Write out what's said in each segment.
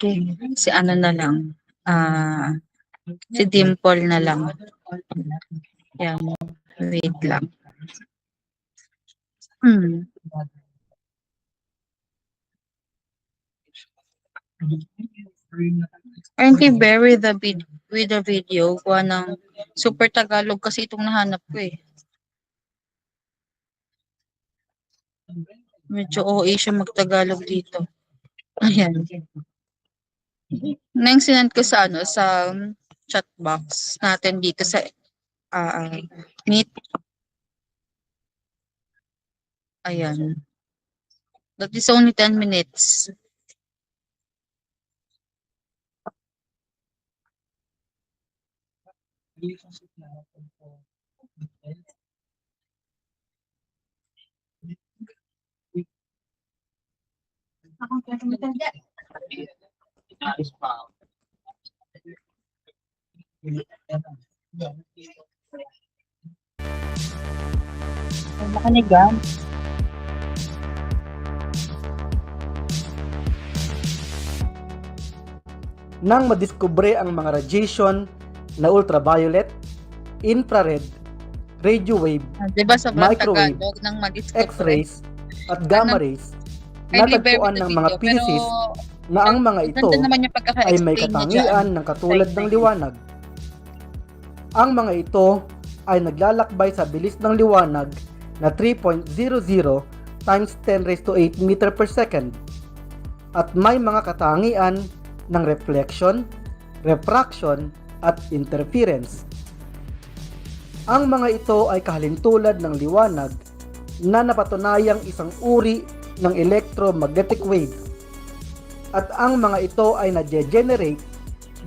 Si ano na lang, si Dimple na lang. Yan, wait lang. Currently bear with the video. Kuha ng Super Tagalog kasi itong nahanap ko eh. Medyo OA siya mag-Tagalog dito. Ayan. Nang sinend ko sa sa chat box natin dito sa Meet. Ayan. That is only 10 minutes. Makanigan. Nang madiskubre ang mga radiation na ultraviolet, infrared, radio wave, Diba sobrang microwave, Tagalog ng mag-discover? X-rays, at gamma rays, natagpuan ng mga physicists na ang mga ito ay may katangian ng katulad ng liwanag. Ang mga ito ay naglalakbay sa bilis ng liwanag na 3.00 times 10 raised to 8 meter per second at may mga katangian ng reflection, refraction, at interference. Ang mga ito ay kahalintulad ng liwanag na napatunayang isang uri ng electromagnetic wave at ang mga ito ay na-generate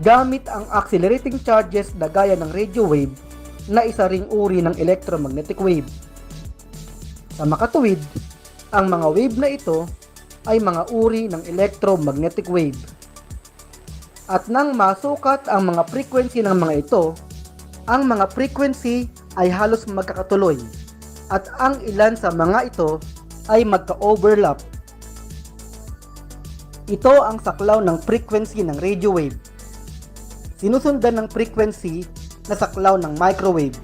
gamit ang accelerating charges na gaya ng radio wave na isa ring uri ng electromagnetic wave. Sa makatuwid, ang mga wave na ito ay mga uri ng electromagnetic wave. At nang masukat ang mga frequency ng mga ito, ang mga frequency ay halos magkakatuloy at ang ilan sa mga ito ay magka-overlap. Ito ang saklaw ng frequency ng radio wave. Sinusundan ng frequency na saklaw ng microwave.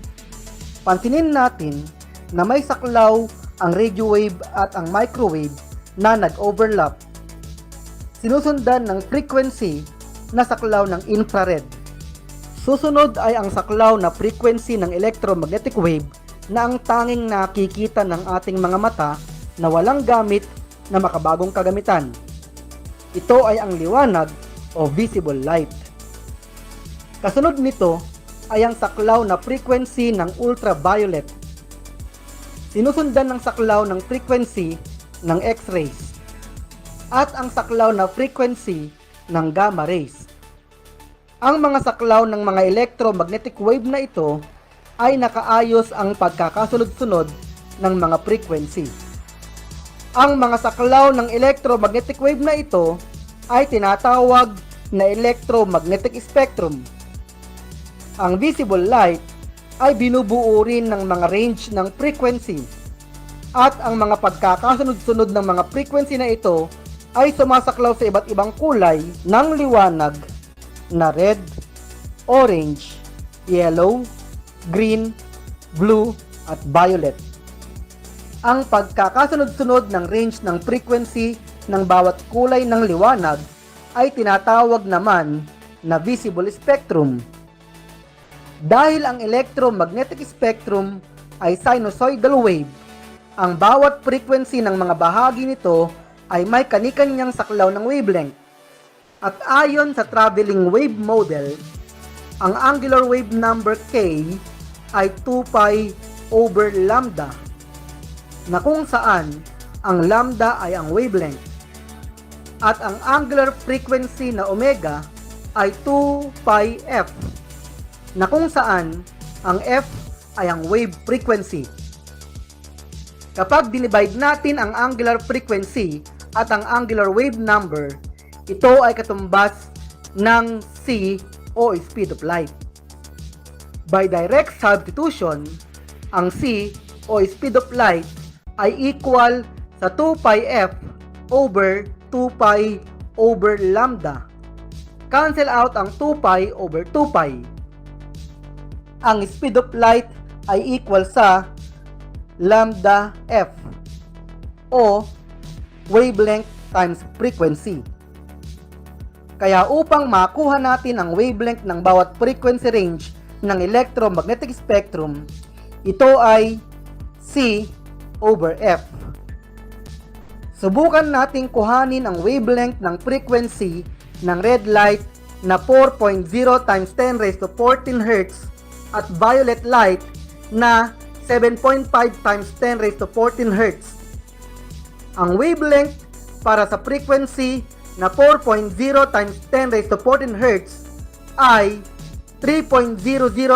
Pansinin natin na may saklaw ang radio wave at ang microwave na nag-overlap. Sinusundan ng frequency na saklaw ng infrared. Susunod ay ang saklaw na frequency ng electromagnetic wave na ang tanging nakikita ng ating mga mata na walang gamit na makabagong kagamitan. Ito ay ang liwanag o visible light. Kasunod nito ay ang saklaw na frequency ng ultraviolet. Sinusundan ng saklaw ng frequency ng X-rays at ang saklaw na frequency ng gamma rays. Ang mga saklaw ng mga electromagnetic wave na ito ay nakaayos ang pagkakasunod-sunod ng mga frequency. Ang mga saklaw ng electromagnetic wave na ito ay tinatawag na electromagnetic spectrum. Ang visible light ay binubuo rin ng mga range ng frequency at ang mga pagkakasunod-sunod ng mga frequency na ito ay sumasaklaw sa iba't ibang kulay ng liwanag na red, orange, yellow, green, blue, at violet. Ang pagkakasunod-sunod ng range ng frequency ng bawat kulay ng liwanag ay tinatawag naman na visible spectrum. Dahil ang electromagnetic spectrum ay sinusoidal wave, ang bawat frequency ng mga bahagi nito ay may kani-kanyang saklaw ng wavelength. At ayon sa traveling wave model, ang angular wave number k ay 2 pi over lambda, na kung saan ang lambda ay ang wavelength at ang angular frequency na omega ay 2 pi f, na kung saan ang f ay ang wave frequency. Kapag dinivide natin ang angular frequency at ang angular wave number, ito ay katumbas ng c o speed of light. By direct substitution, ang c o speed of light ay equal sa 2 pi f over 2 pi over lambda Cancel out ang 2 pi over 2 pi. Ang speed of light ay equal sa lambda f o wavelength times frequency. Kaya upang makuha natin ang wavelength ng bawat frequency range ng electromagnetic spectrum, ito ay C over F. Subukan nating kuhanin ang wavelength ng frequency ng red light na 4.0 times 10 raised to 14 Hz at violet light na 7.5 times 10 raised to 14 Hz. Ang wavelength para sa frequency na 4.0 times 10 raised to 14 Hz ay 3.00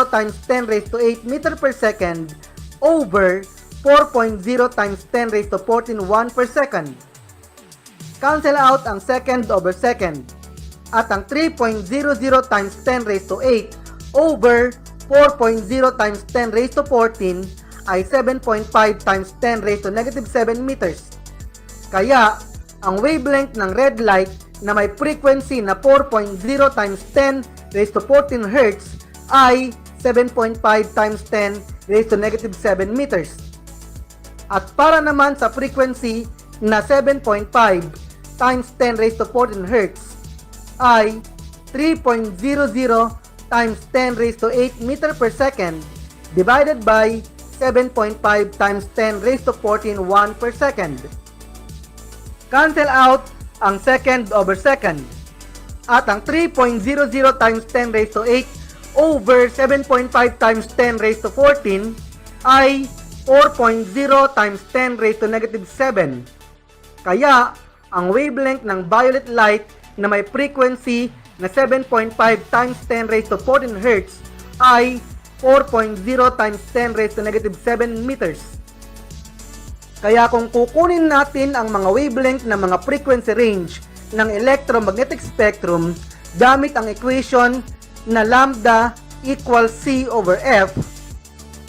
times 10 raised to 8 meter per second over 4.0 times 10 raised to 14 1 per second. Cancel out ang second over second. At ang 3.00 times 10 raised to 8 over 4.0 times 10 raised to 14 ay 7.5 times 10 raised to negative 7 meters. Kaya, ang wavelength ng red light na may frequency na 4.0 times 10 raised to 14 Hz ay 7.5 times 10 raised to negative 7 meters. At para naman sa frequency na 7.5 times 10 raised to 14 Hz ay 3.00 times 10 raised to 8 meter per second divided by 7.5 times 10 raised to 14 1 per second. Cancel out ang second over second. At ang 3.00 times 10 raised to 8 over 7.5 times 10 raised to 14 ay 4.0 times 10 raised to negative 7. Kaya, ang wavelength ng violet light na may frequency na 7.5 times 10 raised to 14 Hz ay 4.0 times 10 raised to negative 7 meters. Kaya kung kukunin natin ang mga wavelength ng mga frequency range ng electromagnetic spectrum gamit ang equation na lambda equals C over F,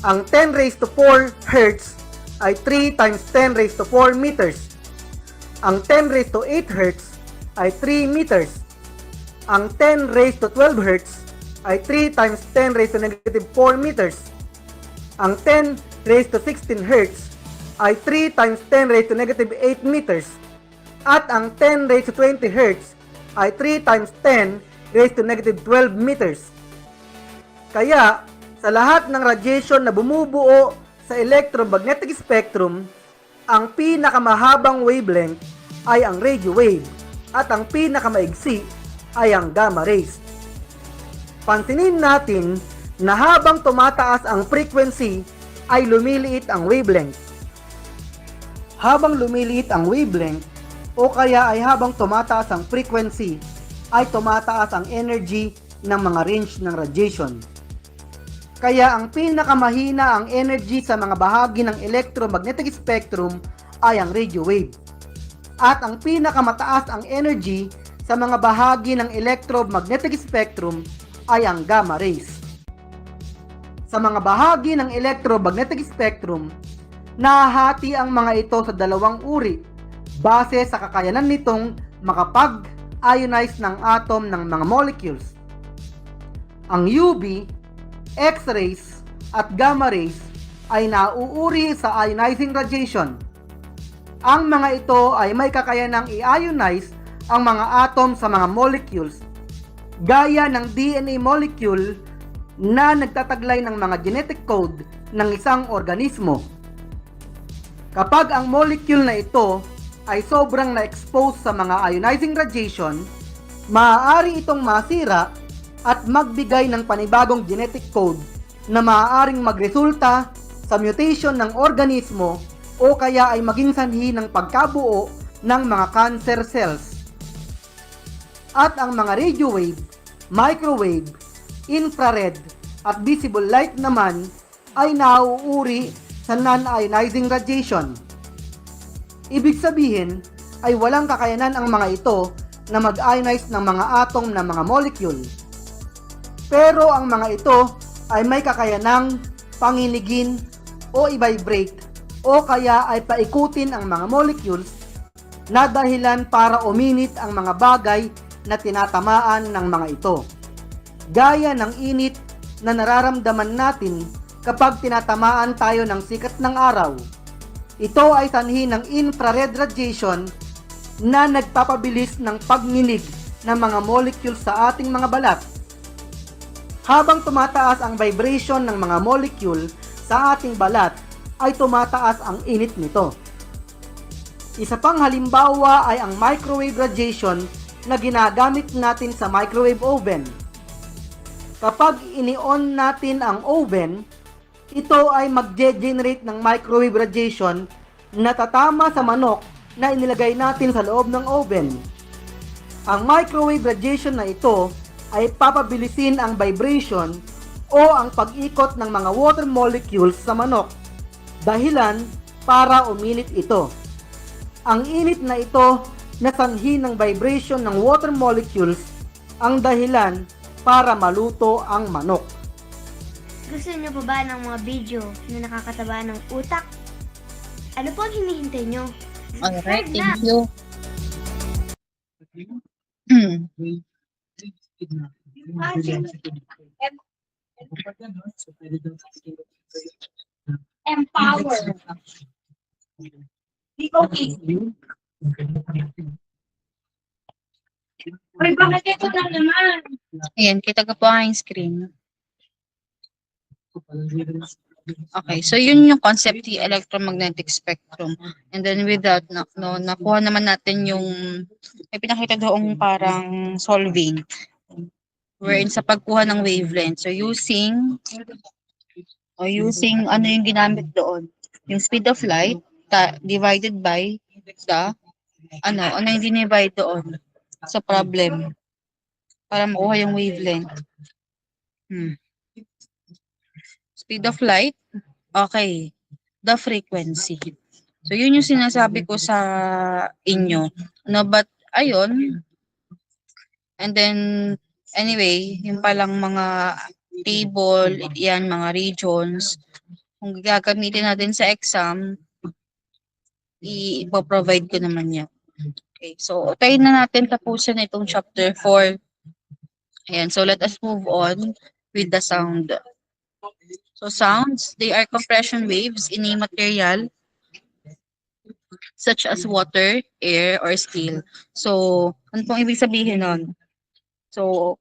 ang 10 raised to 4 Hz ay 3 times 10 raised to 4 meters. Ang 10 raised to 8 Hz ay 3 meters. Ang 10 raised to 12 Hz ay 3 times 10 raised to negative 4 meters. Ang 10 raised to 16 Hz ay 3 times 10 raised to negative 8 meters. At ang 10 raised to 20 Hz ay 3 times 10 raised to negative 12 meters. Kaya, sa lahat ng radiation na bumubuo sa electromagnetic spectrum, ang pinakamahabang wavelength ay ang radio wave at ang pinakamaigsi ay ang gamma rays. Pansinin natin na habang tumataas ang frequency ay lumiliit ang wavelength. Habang lumiliit ang wavelength o kaya ay habang tumataas ang frequency ay tumataas ang energy ng mga range ng radiation. Kaya ang pinakamahina ang energy sa mga bahagi ng electromagnetic spectrum ay ang radio wave. At ang pinakamataas ang energy sa mga bahagi ng electromagnetic spectrum ay ang gamma rays. Sa mga bahagi ng electromagnetic spectrum, nahahati ang mga ito sa dalawang uri base sa kakayanan nitong makapag-ionize ng atom ng mga molecules. Ang UV, X-rays at gamma rays ay nauuri sa ionizing radiation. Ang mga ito ay may kakayanang i-ionize ang mga atom sa mga molecules gaya ng DNA molecule na nagtataglay ng mga genetic code ng isang organismo. Kapag ang molecule na ito ay sobrang na-expose sa mga ionizing radiation, maaari itong masira at magbigay ng panibagong genetic code na maaaring magresulta sa mutation ng organismo o kaya ay maging sanhi ng pagkabuo ng mga cancer cells. At ang mga radio wave, microwave, infrared at visible light naman ay nauuri sa non-ionizing radiation. Ibig sabihin ay walang kakayanan ang mga ito na mag-ionize ng mga atom ng mga molecule. Pero ang mga ito ay may kakayanang panginigin o i-vibrate o kaya ay paikutin ang mga molecules na dahilan para uminit ang mga bagay na tinatamaan ng mga ito. Gaya ng init na nararamdaman natin kapag tinatamaan tayo ng sikat ng araw. Ito ay sanhi ng infrared radiation na nagpapabilis ng pagninig ng mga molecules sa ating mga balat. Habang tumataas ang vibration ng mga molecule sa ating balat, ay tumataas ang init nito. Isa pang halimbawa ay ang microwave radiation na ginagamit natin sa microwave oven. Kapag ini-on natin ang oven, ito ay mag-generate ng microwave radiation na tatama sa manok na inilagay natin sa loob ng oven. Ang microwave radiation na ito ay papabilisin ang vibration o ang pag-ikot ng mga water molecules sa manok. Dahilan para uminit ito. Ang init na ito na sanhi ng vibration ng water molecules ang dahilan para maluto ang manok. Gusto niyo pa ba ng mga video na nakakataba ng utak? Ano po ang hinihintay niyo? Alright, Subscribe na! thank you. Empower! Di okay. Ay, bakit ito na naman? Ayan, kita ko po ang aking screen. Okay, so yun yung concept ng electromagnetic spectrum. And then with that, nakuha naman natin yung, may pinakita doong parang solving. Wherein sa pagkuha ng wavelength. So using ano yung ginamit doon? Yung speed of light divided by the, ano yung dinivide doon sa problem para makuha yung wavelength. Speed of light, okay, the frequency. So, yun yung sinasabi ko sa inyo. No, but, ayun, and then, anyway, yung palang mga table, yan, mga regions, kung gagamitin natin sa exam, i-provide ko naman yan. Okay, so, tayo na natin tapusin itong chapter 4. Ayan, so let us move on with the sound. So sounds, they are compression waves in a material such as water, air, or steel. So, ano pong ibig sabihin nun? So,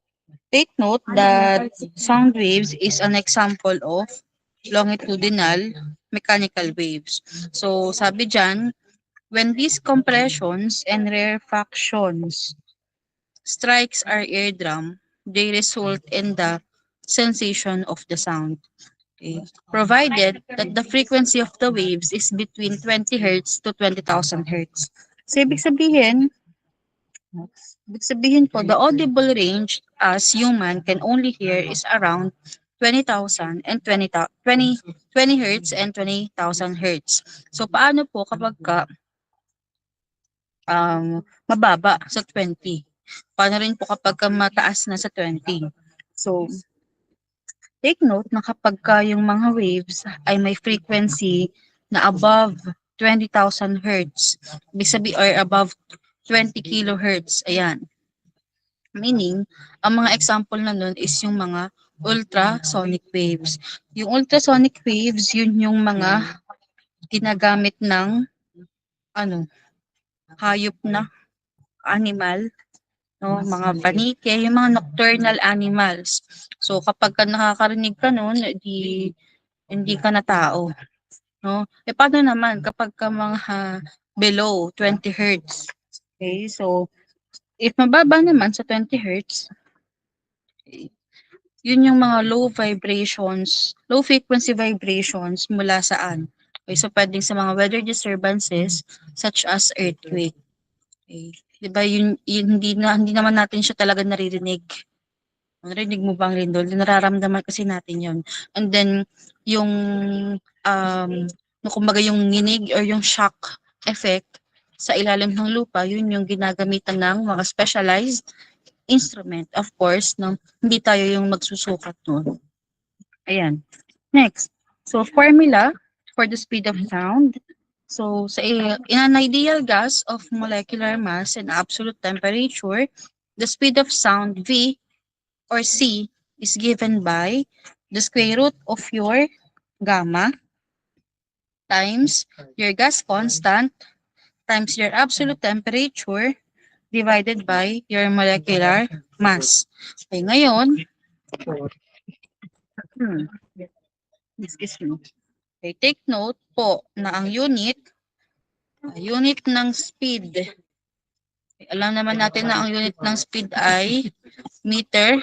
take note that sound waves is an example of longitudinal mechanical waves. So, sabi dyan, when these compressions and rarefactions strikes our eardrum, they result in the sensation of the sound. Okay. Provided that the frequency of the waves is between 20 Hz to 20,000 Hz. So, ibig sabihin po, the audible range as human can only hear is around 20,000 and 20 Hz and 20,000 Hz. So, paano po kapag mababa sa 20? Paano rin po kapag mataas na sa 20? So, take note na kapag yung mga waves ay may frequency na above 20,000 Hz, ibig sabihin, or above 20 kilohertz, ayan. Meaning, ang mga example na nun is yung mga ultrasonic waves. Yung ultrasonic waves, yun yung mga ginagamit ng hayop na animal, no, mga panike, yung mga nocturnal animals. So kapag nakakarinig ka noon, hindi ka na tao, no? Paano naman kapag mga below 20 Hz? Okay, so if mababa naman sa 20 Hz, yun yung mga low frequency vibrations mula saan? Okay, so pwedeng sa mga weather disturbances such as earthquake. Okay. Diba yun hindi naman natin siya talaga naririnig. Narinig mo bang lindol? Nararamdaman kasi natin yun. And then yung kumbaga yung nginig or yung shock effect sa ilalim ng lupa, yun yung ginagamitan ng mga specialized instrument. Of course, hindi tayo yung magsusukat nun. Ayan. Next. So formula for the speed of sound. So, in an ideal gas of molecular mass and absolute temperature, The speed of sound V or C is given by the square root of your gamma times your gas constant times your absolute temperature divided by your molecular mass. Okay, ngayon, hmm, excuse me. Okay, take note po na ang unit ng speed. Okay, alam naman natin na ang unit ng speed ay meter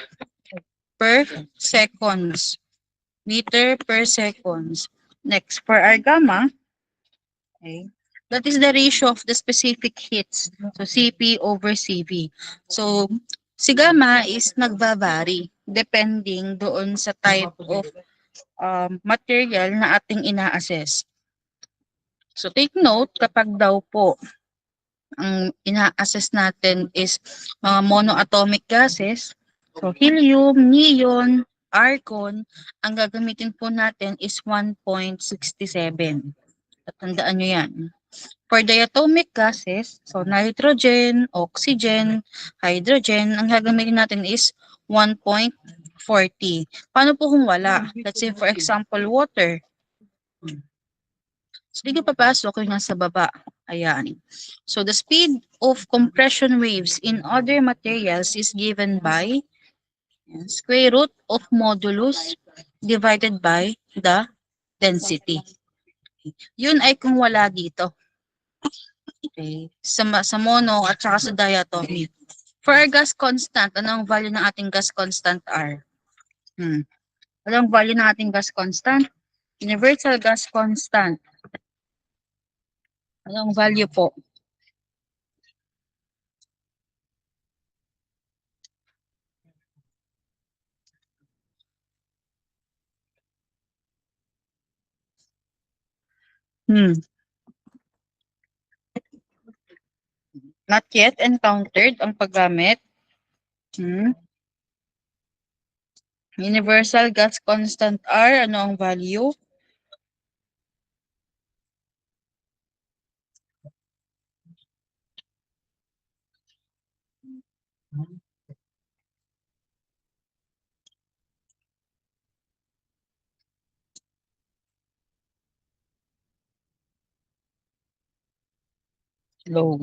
per seconds. Meter per seconds. Next, for our gamma, okay, that is the ratio of the specific hits. So, Cp over Cv. So, si gamma is nagva-vary depending doon sa type of material na ating ina-assess. So, take note kapag daw po ang ina-assess natin is mga monoatomic gases, so helium, neon, argon, ang gagamitin po natin is 1.67. Tandaan nyo yan. For diatomic gases, so nitrogen, oxygen, hydrogen, ang gagamitin natin is 1.40. Paano po kung wala? Let's say for example, water. So, di ka papasok yung nasa baba. Ayan. So, the speed of compression waves in other materials is given by square root of modulus divided by the density. Yun ay kung wala dito. Okay. Sa mono at saka sa diatomic. For our gas constant, anong value ng ating gas constant R? Anong value ng ating gas constant? Universal gas constant. Anong value po? Not yet encountered ang paggamit. Universal gas constant R, ano ang value? Low.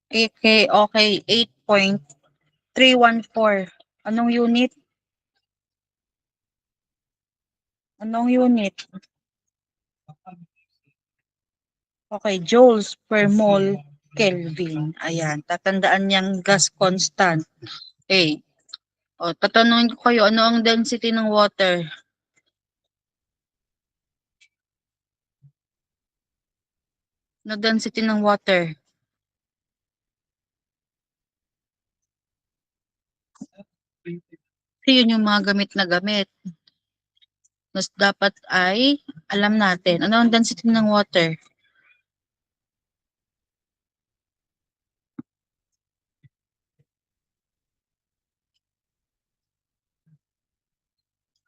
Okay, 8.314. Anong unit? Anong unit? Okay, joules per mole Kelvin. Ayan, tatandaan niyang gas constant. Okay. O, tatanungin ko kayo, ano ang density ng water? Ano density ng water? Kasi yun yung mga gamit na gamit. Mas dapat ay alam natin. Ano ang density ng water?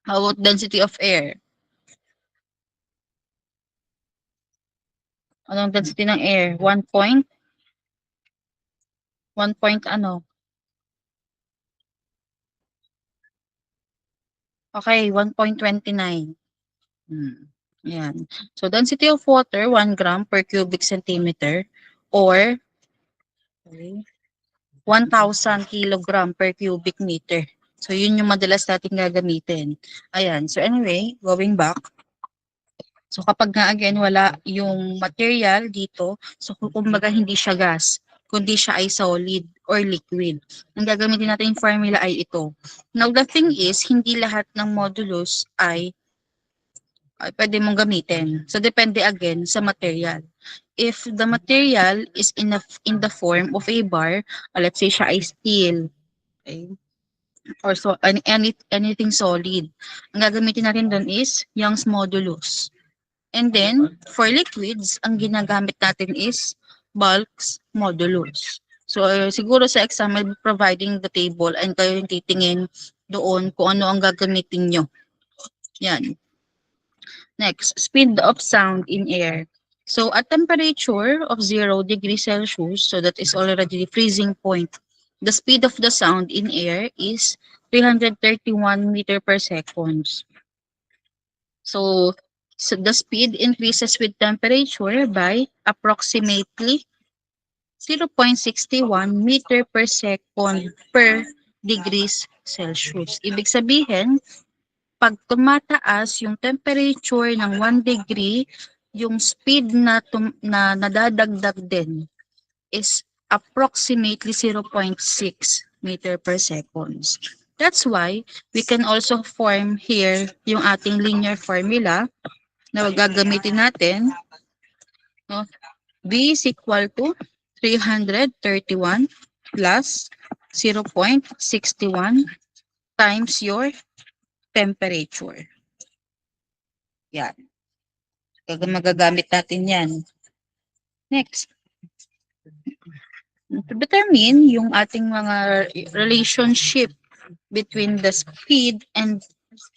How about density of air? Anong density ng air? 1 point? 1 point ano? Okay, 1.29. Yan. So, density of water, 1 gram per cubic centimeter or 1,000 kilogram per cubic meter. So, yun yung madalas natin gagamitin. Ayan. So, anyway, going back. So, kapag nga again, wala yung material dito, so kumbaga hindi siya gas, kundi siya ay solid or liquid. Ang gagamitin natin yung formula ay ito. Now, the thing is, hindi lahat ng modulus ay pwede mong gamitin. So, depende again sa material. If the material is in the form of a bar, let's say siya ay steel, okay, or so anything solid, ang gagamitin natin doon is Young's modulus. And then, for liquids, ang ginagamit natin is bulks modulus. So, siguro sa exam, I'll be providing the table and kayo yung titingin doon kung ano ang gagamitin nyo. Yan. Next, speed of sound in air. So, at temperature of 0 degrees Celsius, so that is already the freezing point, the speed of the sound in air is 331 meter per second. So the speed increases with temperature by approximately 0.61 meter per second per degrees Celsius. Ibig sabihin, pag tumataas yung temperature ng 1 degree, yung speed na nadadagdag din is approximately 0.6 meter per second. That's why we can also form here yung ating linear formula na gagamitin natin. No? V is equal to 331 plus 0.61 times your temperature. Yan. Magagamit natin yan. Next. To determine yung ating mga relationship between the speed and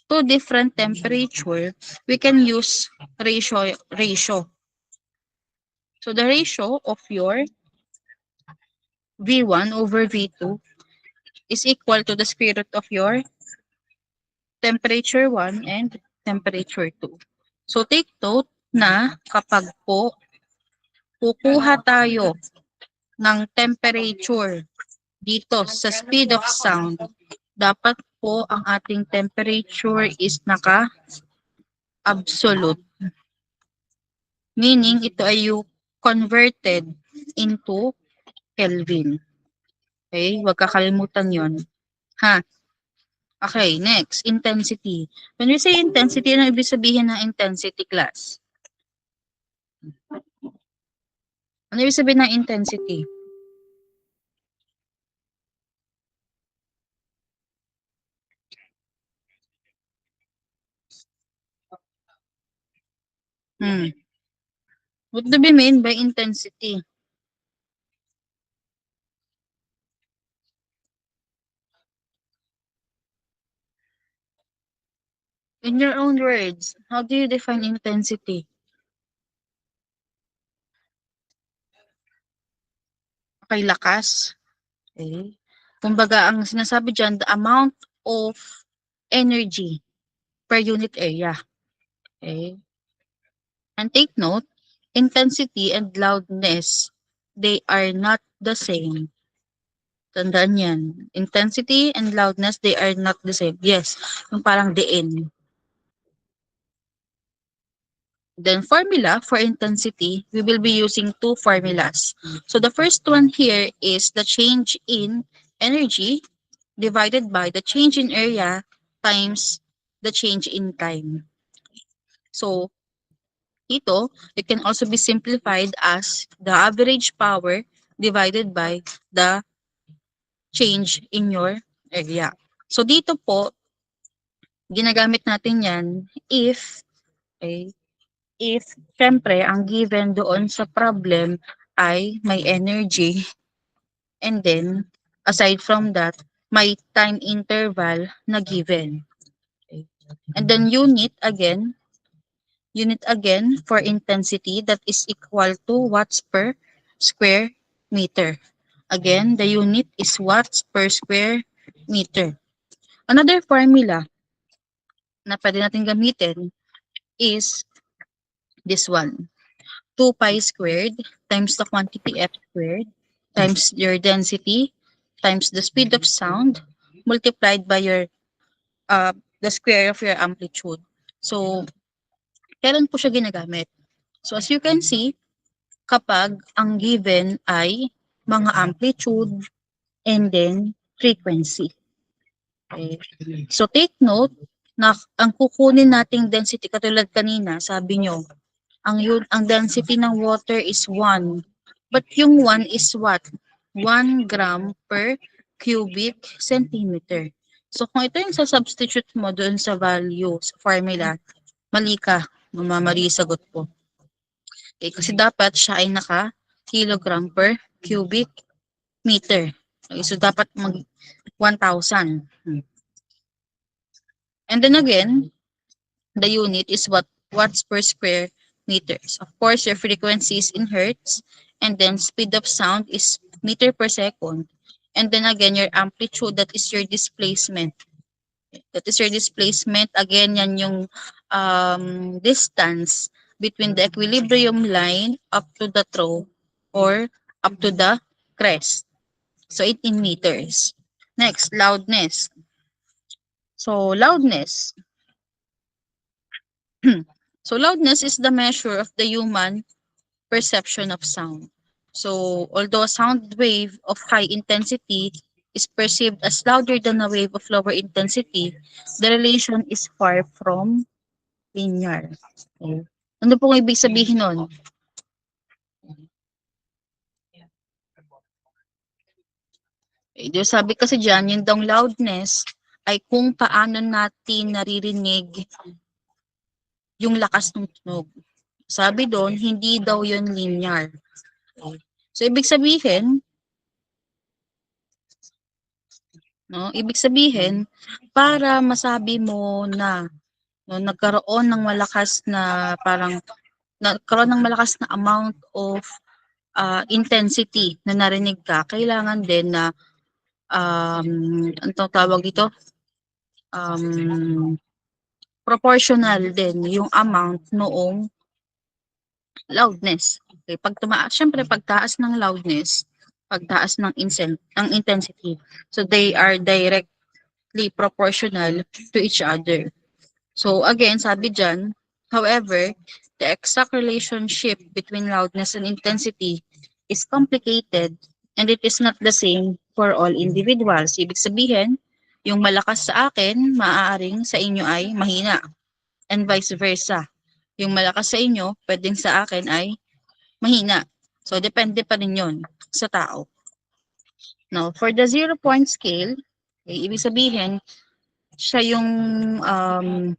two different temperature, we can use ratio. So the ratio of your V1 over V2 is equal to the square root of your temperature 1 and temperature 2. So take note na kapag po kukuha tayo ng temperature dito sa speed of sound, dapat po ang ating temperature is naka-absolute. Meaning, ito ay yung converted into Kelvin. Okay? Huwag kakalimutan yon. Ha? Okay, next, intensity. When we say intensity, ano ibig sabihin ng intensity, class? Ano ibig sabihin ng intensity? What do we mean by intensity? In your own words, how do you define intensity? Okay, lakas. Okay. Kumbaga, ang sinasabi dyan, the amount of energy per unit area. Okay. And take note, intensity and loudness, they are not the same. Tandaan yan. Intensity and loudness, they are not the same. Yes, yung parang diin. Then formula for intensity, we will be using two formulas. So the first one here is the change in energy divided by the change in area times the change in time. So ito, it can also be simplified as the average power divided by the change in your area. So dito po, ginagamit natin yan if, okay, if syempre ang given doon sa problem ay may energy and then aside from that, may time interval na given. Okay. And then unit again for intensity, that is equal to watts per square meter. Again, the unit is watts per square meter. Another formula na pwede natin gamitin is this one. 2 pi squared times the quantity f squared times your density times the speed of sound multiplied by your the square of your amplitude. So, kailan po siya ginagamit? So, as you can see, kapag ang given ay mga amplitude and then frequency. Okay. So, take note na ang kukunin nating density, katulad kanina, sabi nyo, ang density ng water is 1. But yung 1 is what? 1 gram per cubic centimeter. So, kung ito yung sa-substitute mo doon sa value, sa formula, mali ka. Mali sagot po. Okay, kasi dapat siya ay kilogram per cubic meter. Okay, so dapat mag 1,000. And then again, the unit is watts per square meters. Of course, your frequency is in hertz, and then speed of sound is meter per second. And then again, your amplitude, that is your displacement. That is your displacement. Again, yan yung distance between the equilibrium line up to the trough or up to the crest. So, it in meters. Next, loudness. So, loudness. So, loudness is the measure of the human perception of sound. So, although a sound wave of high intensity is perceived as louder than a wave of lower intensity, the relation is far from linear. Okay. Ano pong ibig sabihin nun? Sabi kasi dyan, yung daw loudness ay kung paano natin naririnig yung lakas ng tunog. Sabi doon, hindi daw yun linear. Okay. So, ibig sabihin, para masabi mo na nagkaroon ng malakas na amount of intensity na narinig ka, kailangan din na ano tawag dito? Proportional din yung amount noong loudness. Okay, syempre pagtaas ng loudness, pagtaas ng intensity. So they are directly proportional to each other. So again, sabi dyan, however, the exact relationship between loudness and intensity is complicated and it is not the same for all individuals. Ibig sabihin, yung malakas sa akin, maaaring sa inyo ay mahina. And vice versa. Yung malakas sa inyo, pwedeng sa akin ay mahina. So, depende pa rin yun sa tao. Now, for the 0-point scale, ibig sabihin, siya yung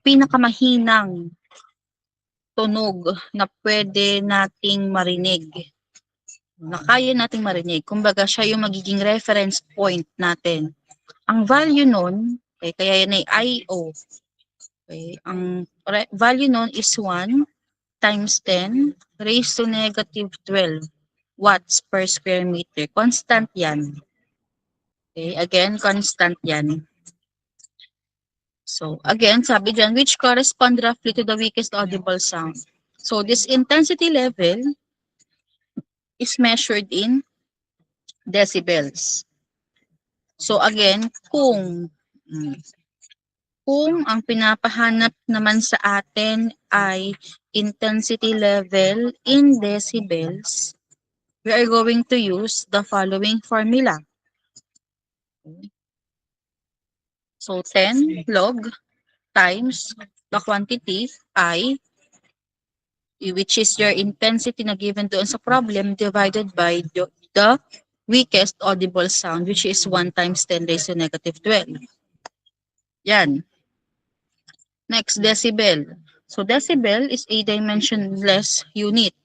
pinakamahinang tunog na pwede nating marinig. Na kaya nating marinig. Kumbaga, siya yung magiging reference point natin. Ang value nun, kaya yan ay I.O. Okay, ang value nun is 1 times 10 raised to negative 12 watts per square meter. Constant yan. Okay, again, constant yan. So, again, sabi dyan, which correspond roughly to the weakest audible sound. So, this intensity level is measured in decibels. So, again, kung ang pinapahanap naman sa atin ay intensity level in decibels, we are going to use the following formula. So, 10 log times the quantity I, which is your intensity na given doon sa problem, divided by the weakest audible sound, which is 1 times 10 raised to negative 12. Yan. Next, decibel. So, decibel is a dimensionless unit.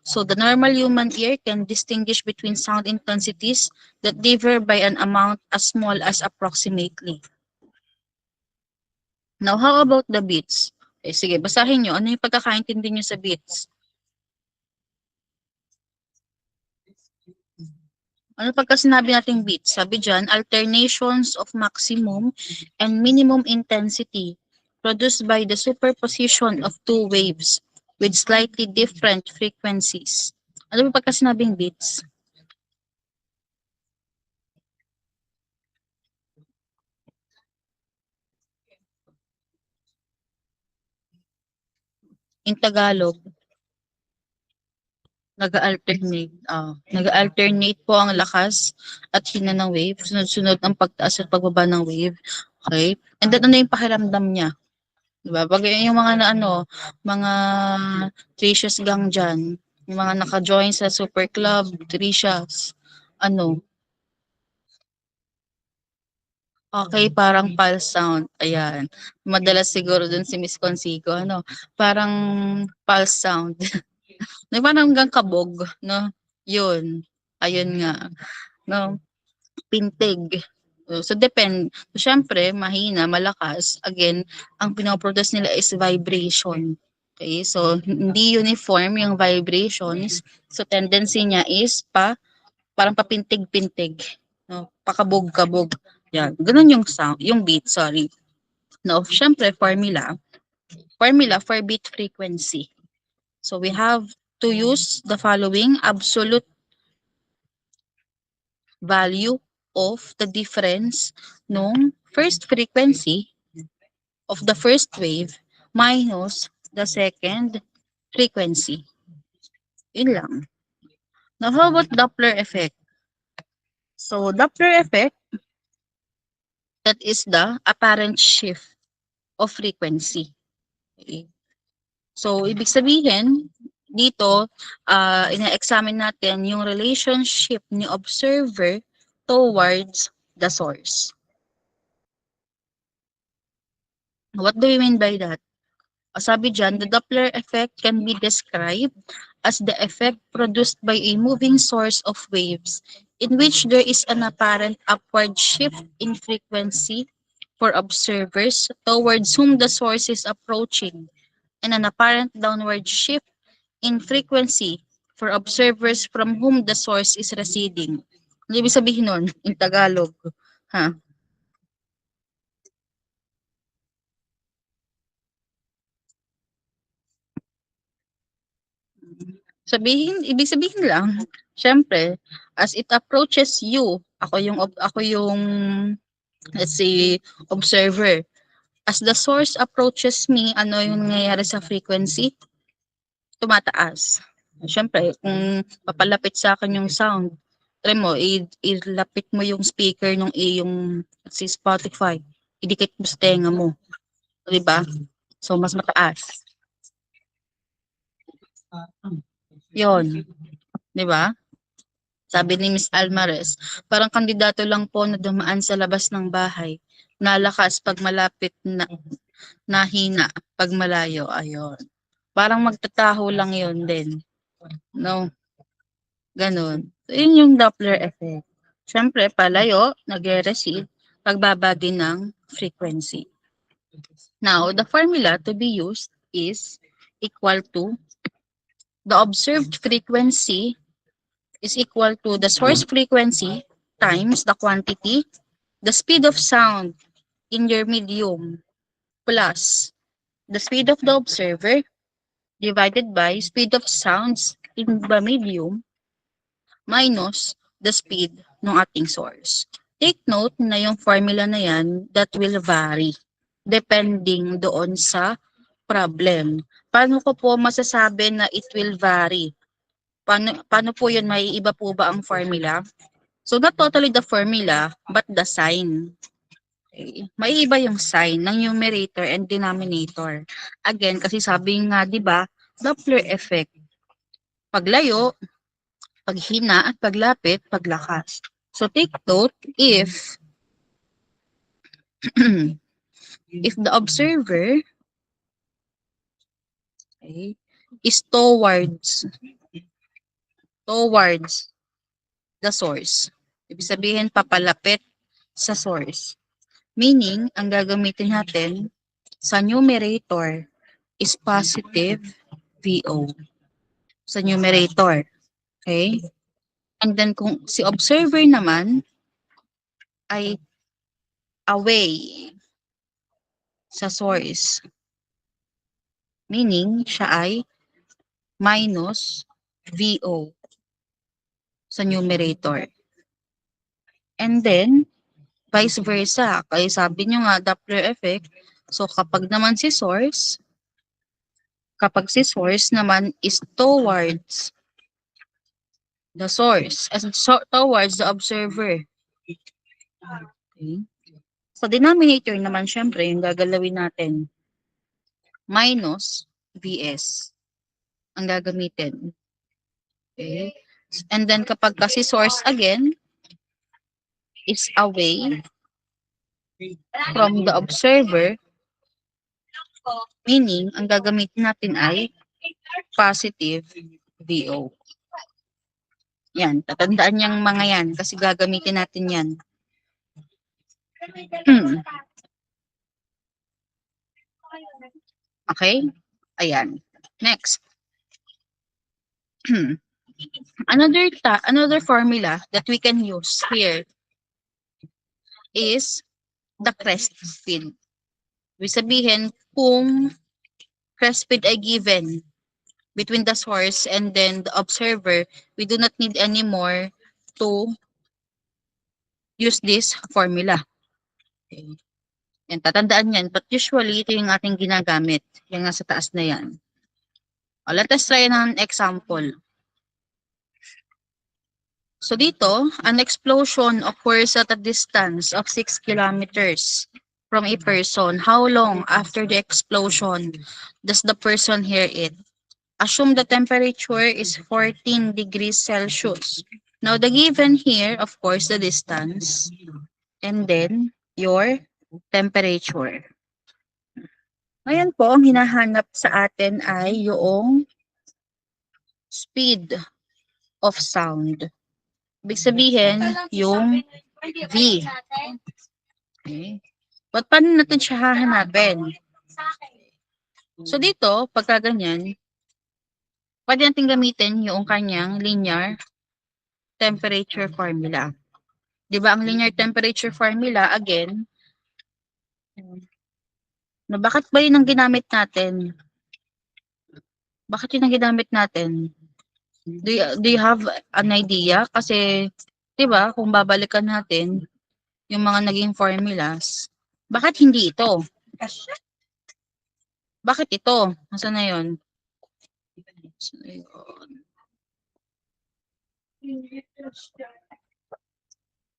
So, the normal human ear can distinguish between sound intensities that differ by an amount as small as approximately. Now, how about the beats? Sige, basahin nyo. Ano yung pagkakaintindi nyo sa beats? Ano pagka sinabi nating beats? Sabi dyan, alternations of maximum and minimum intensity produced by the superposition of two waves with slightly different frequencies. Ano ba pagka sinabing beats? In Tagalog, nag-alternate po ang lakas at hina ng wave, sunod-sunod ang pagtaas at pagbaba ng wave. Okay? And then ano yung pakiramdam niya? Diba? Pag yung mga mga Tricious gang dyan, yung mga naka-join sa Super Club, Tricious, okay, parang pulse sound. Ayan. Madalas siguro dun si Miss Consigo, parang pulse sound. Parang hanggang kabog, no? Yun. Ayun nga. No? Pintig. So, depend. So, syempre, mahina, malakas. Again, ang pinoproduce nila is vibration. Okay? So, hindi uniform yung vibrations. So, tendency niya is parang papintig-pintig. No? Pakabog-kabog. Yan. Ganun yung sound, yung beat, sorry. No, syempre, formula for beat frequency. So, we have to use the following: absolute value of the difference nung first frequency of the first wave minus the second frequency. Yun lang. Now, how about Doppler effect? So, Doppler effect, that is the apparent shift of frequency. Okay. So, ibig sabihin, dito, ina-examine natin yung relationship ni observer towards the source. What do we mean by that? Sabi dyan, the Doppler effect can be described as the effect produced by a moving source of waves in which there is an apparent upward shift in frequency for observers towards whom the source is approaching and an apparent downward shift in frequency for observers from whom the source is receding. Ano ibig sabihin nun in Tagalog? Ha? Ibig sabihin lang, syempre, as it approaches you, ako yung let's say observer. As the source approaches me, ano yung nangyayari sa frequency? Tumataas. Syempre, kung papalapit sa akin yung sound, try mo, ilapit mo yung speaker ng yung si Spotify. Idikit mo sa tenga mo. 'Di ba? So, mas mataas. Yon, 'di ba? Sabi ni Miss Almares, parang kandidato lang po na dumaan sa labas ng bahay. Nalakas pag malapit, nahina pag malayo. Ayon. Parang magtataho lang yon din. No? Ganun. So, yun yung Doppler effect. Siyempre, palayo, nag-recede, pagbaba din ng frequency. Now, the formula to be used is equal to the observed frequency is equal to the source frequency times the quantity, the speed of sound in your medium plus the speed of the observer divided by speed of sounds in the medium minus the speed ng ating source. Take note na yung formula na yan that will vary depending doon sa problem. Paano ko po masasabi na it will vary? Paano po yun? May iba po ba ang formula? So, not totally the formula, but the sign. Okay. May iba yung sign ng numerator and denominator. Again, kasi sabi nga, di ba, Doppler effect. Paglayo, paghina at paglapit, paglakas. So, take note if if the observer is towards the source. Ibig sabihin, papalapit sa source. Meaning, ang gagamitin natin sa numerator is positive VO. Sa numerator. Okay? And then, kung si observer naman ay away sa source. Meaning, siya ay minus VO sa numerator. And then, vice versa. Kaya sabi nyo nga, Doppler effect. So, kapag si source naman is towards the source, towards the observer. Okay. So, denominator naman, syempre, yung gagalawin natin, minus VS ang gagamitin. Okay. And then, kapag kasi source again is away from the observer, meaning, ang gagamitin natin ay positive VO. Yan, tatandaan niyang mga yan kasi gagamitin natin yan. Hmm. Okay? Ayan. Next. Another formula that we can use here is the crest speed. Ibig sabihin, kung crest speed ay given between the source and then the observer, we do not need anymore to use this formula. Okay. Yan, tatandaan yan. But usually, ito yung ating ginagamit. Yung nasa taas na yan. Let us try an example. So dito, an explosion occurs at a distance of 6 kilometers from a person. How long after the explosion does the person hear it? Assume the temperature is 14 degrees Celsius. Now, the given here, of course, the distance, and then your temperature. Ngayon po, ang hinahanap sa atin ay yung speed of sound. Ibig sabihin, yung V. Okay. But paano natin siya hahanapin? So dito, pagka ganyan, pwede natin gamitin yung kanyang linear temperature formula. Di ba ang linear temperature formula, again, na bakit ba yun ang ginamit natin? Bakit yun ang ginamit natin? Do you have an idea? Kasi, di ba, kung babalikan natin yung mga naging formulas, bakit hindi ito? Bakit ito? Nasaan na yun?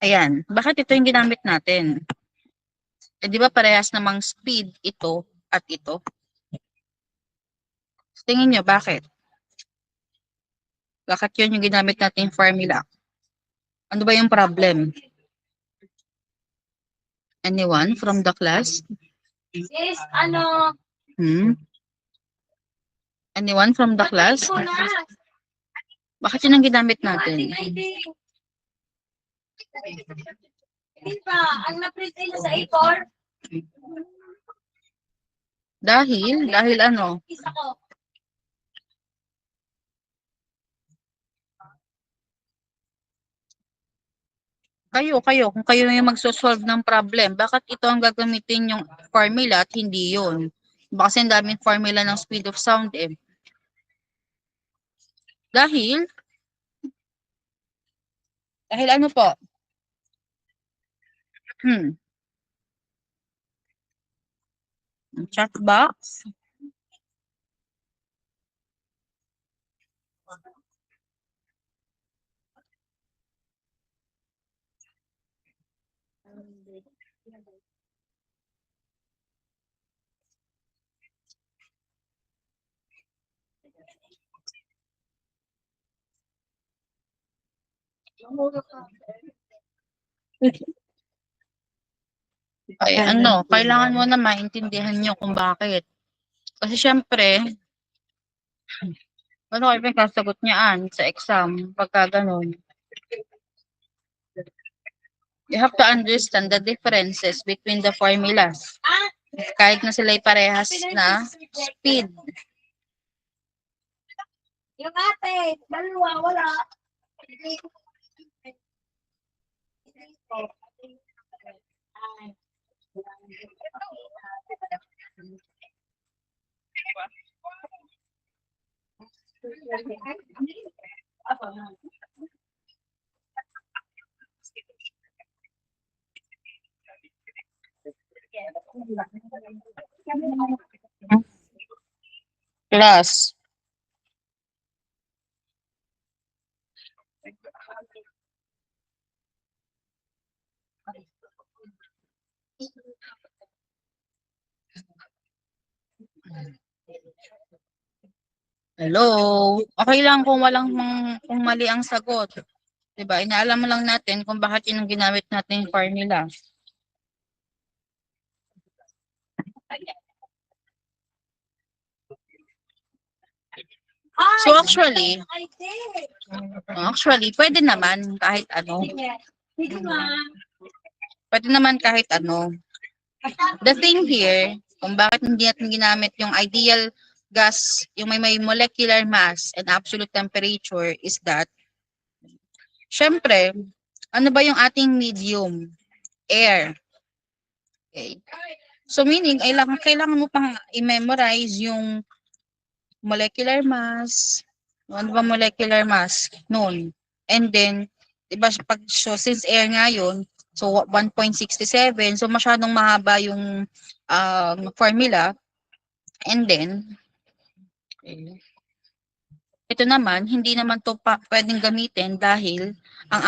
Ayan. Bakit ito yung ginamit natin? Eh, di ba parehas namang speed ito at ito? Tingin nyo, bakit? Bakit yun yung ginamit natin formula? Ano ba yung problem? Anyone from the class? Sis, ano? Anyone from the class? Bakit yun ang ginamit natin? Hindi pa. Ang na-print nila sa A4. Dahil ano? Isa ko. Kayo, kung kayo yung magsosolve ng problem, bakit ito ang gagamitin yung formula at hindi yun? Baka kasi ang daming formula ng speed of sound eh. Dahil ano po? Chat box. Ay, ano, kailangan mo na maintindihan nyo kung bakit. Kasi syempre, ano kayo yung kasagot niyaan sa exam pagka ganun? You have to understand the differences between the formulas. Kahit na sila'y parehas na speed. Yung ate, dalawa, wala. Plus. Hello? Okay lang kung kung mali ang sagot. Diba? Inaalam mo lang natin kung bakit yun ang ginamit natin yung formula. So actually, pwede naman kahit ano. Pwede naman kahit ano. The thing here, kung bakit hindi natin ginamit yung ideal gas, yung may molecular mass and absolute temperature is that, syempre, ano ba yung ating medium? Air. Okay. So meaning, kailangan mo pang i-memorize yung molecular mass. Ano ba molecular mass? Noon. And then, diba, so since air nga yun, so 1.67, so masyadong mahaba yung formula. And then, ito naman, hindi naman to pwedeng gamitin dahil ang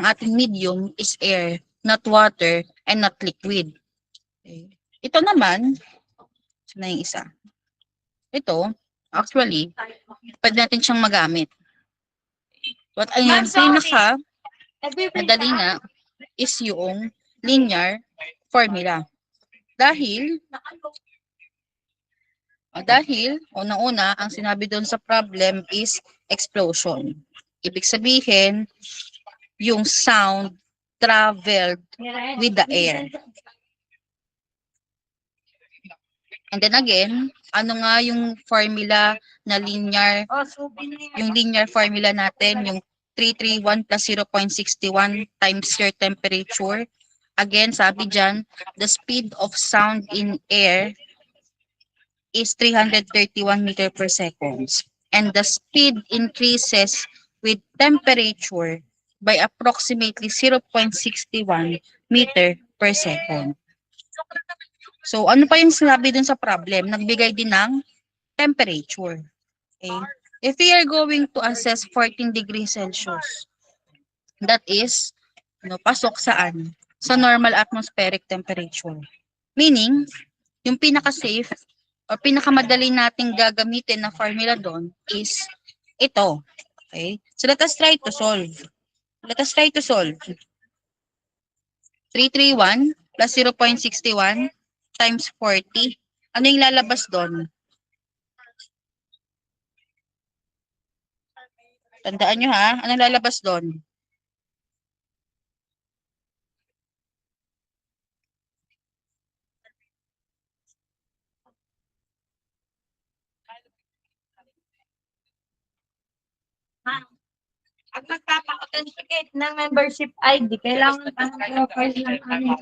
ating medium is air, not water, and not liquid. Okay. Ito naman, ito na yung isa. Ito, actually, pwede natin siyang magamit. But ayun, pinaka madali na is yung linear formula. Dahil, unang-una, ang sinabi doon sa problem is explosion. Ibig sabihin, yung sound traveled with the air. And then again, ano nga yung formula na linear, yung linear formula natin, yung 331 plus 0.61 times your temperature. Again, sabi dyan, the speed of sound in air is 331 meter per second. And the speed increases with temperature by approximately 0.61 meter per second. So, ano pa yung sinabi dun sa problem? Nagbigay din ng temperature. Okay? If we are going to assess 14 degrees Celsius, that is, pasok saan? Sa normal atmospheric temperature. Meaning, yung pinaka-safe o pinakamadali nating gagamitin na formula doon is ito. Okay? So, let us try to solve. 331 plus 0.61 times 40. Ano yung lalabas doon? Tandaan nyo ha, ano lalabas doon? Pag magpapa-authenticate ng membership ID, kailangan pa ng profile ng aming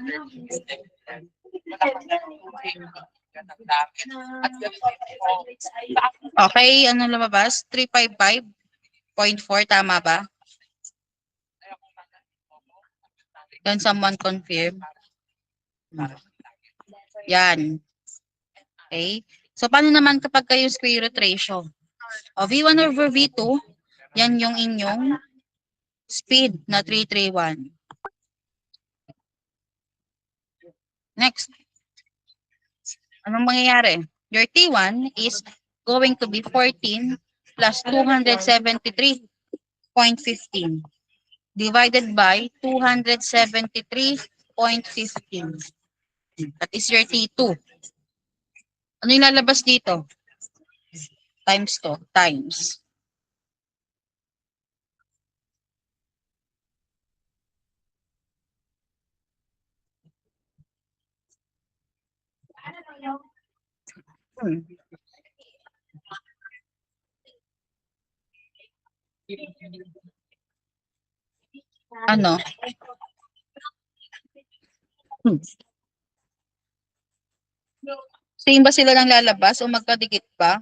Okay, ano lumabas? 355.4, tama ba? Can someone confirm? Yan. Okay. So, paano naman kapag kayo square root ratio? O, V1 over V2, yan yung inyong speed na 331. Next. Anong mangyayari? Your T1 is going to be 14 plus 273.15 divided by 273.15. That is your T2. Ano yung lalabas dito? Times to. Times. Ano? Same ba sila ng lalabas o magkadikit pa?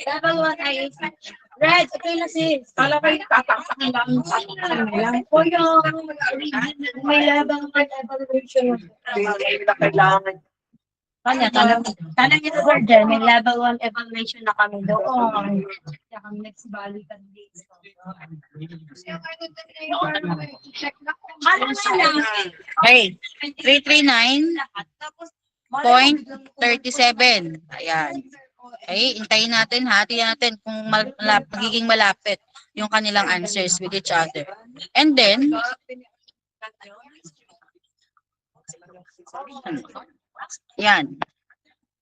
Level 1 ay Red, okay na sis. Kala ko yung tataksakin lang sa lang. O yung may level 1 evaluation. Kailangan. Kala niya sa Sir may level 1 evaluation na kami doon. Kaya kami nagsibalikan dito. Okay. 339.37. Ayan. Okay, hintayin natin, hati natin kung magiging malapit yung kanilang answers with each other. And then, Yan.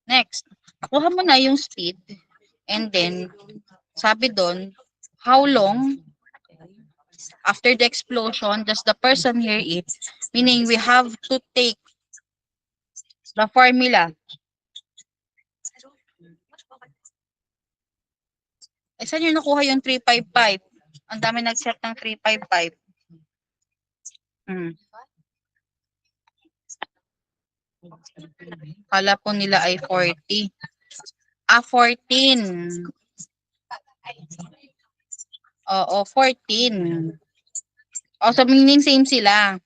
Next, kuha mo na yung speed and then sabi doon, how long after the explosion does the person hear it? Meaning we have to take the formula. Eh, saan nyo nakuha yung 355? Ang dami nag-set ng 355. Kala po nila ay 40. 14. Oo, 14. So meaning same sila.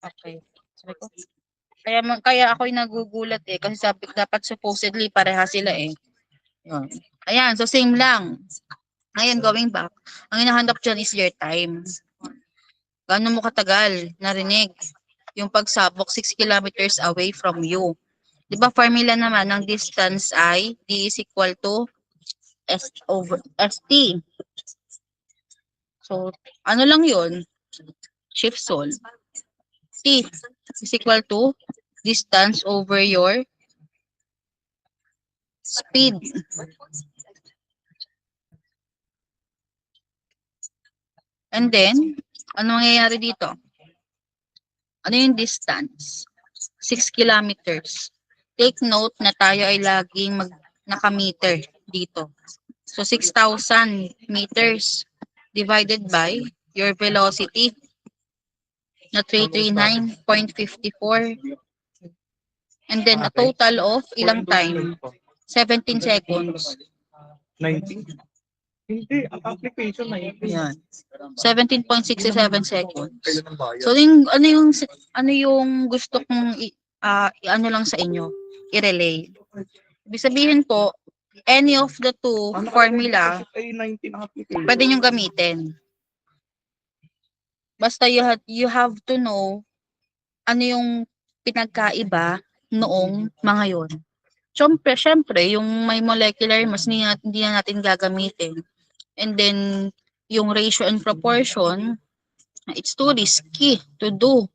Okay. Sabi ko, kaya ako'y nagugulat kasi sabi dapat supposedly pareha sila eh. Yun. Ayan, so same lang. Ngayon, going back, ang hinahanap dyan is your time. Gaano mo katagal narinig yung pagsabog 6 kilometers away from you? Di ba formula naman ng distance ay D is equal to S over ST. So, ano lang yun? Shift solve. T is equal to distance over your speed. And then, ano mangyayari dito? Ano yung distance? 6 kilometers. Take note na tayo ay laging naka-meter dito. So, 6,000 meters divided by your velocity na 339.54. And then, a total of ilang time? 17 seconds. 19? Hindi, ang application na yun. Yan. 17.67 seconds. Kailan ang bayad? So, ano yung gusto kong ano lang sa inyo, i-relay. Ibig sabihin po, any of the two formula, Ay, 19 ang application. pwede nyo gamitin. Basta you have to know ano yung pinagkaiba noong mga yon. Siyempre, yung may molecular mass hindi na natin gagamitin. And then, yung ratio and proportion, it's too risky to do.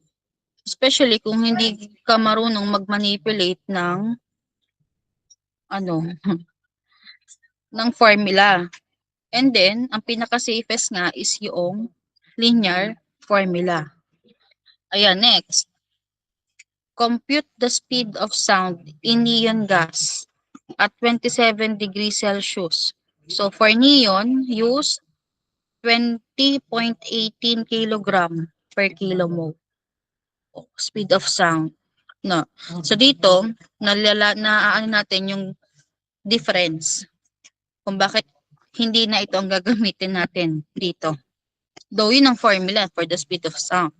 Especially kung hindi ka marunong mag-manipulate ng ng formula. And then, ang pinaka-safest nga is yung linear formula. Ayan, next. Compute the speed of sound in neon gas at 27 degrees Celsius. So, for neon, use 20.18 kilogram per kilomole. Speed of sound. No. So, dito, ano natin yung difference. Kung bakit hindi na ito ang gagamitin natin dito. Though, yun ang formula for the speed of sound.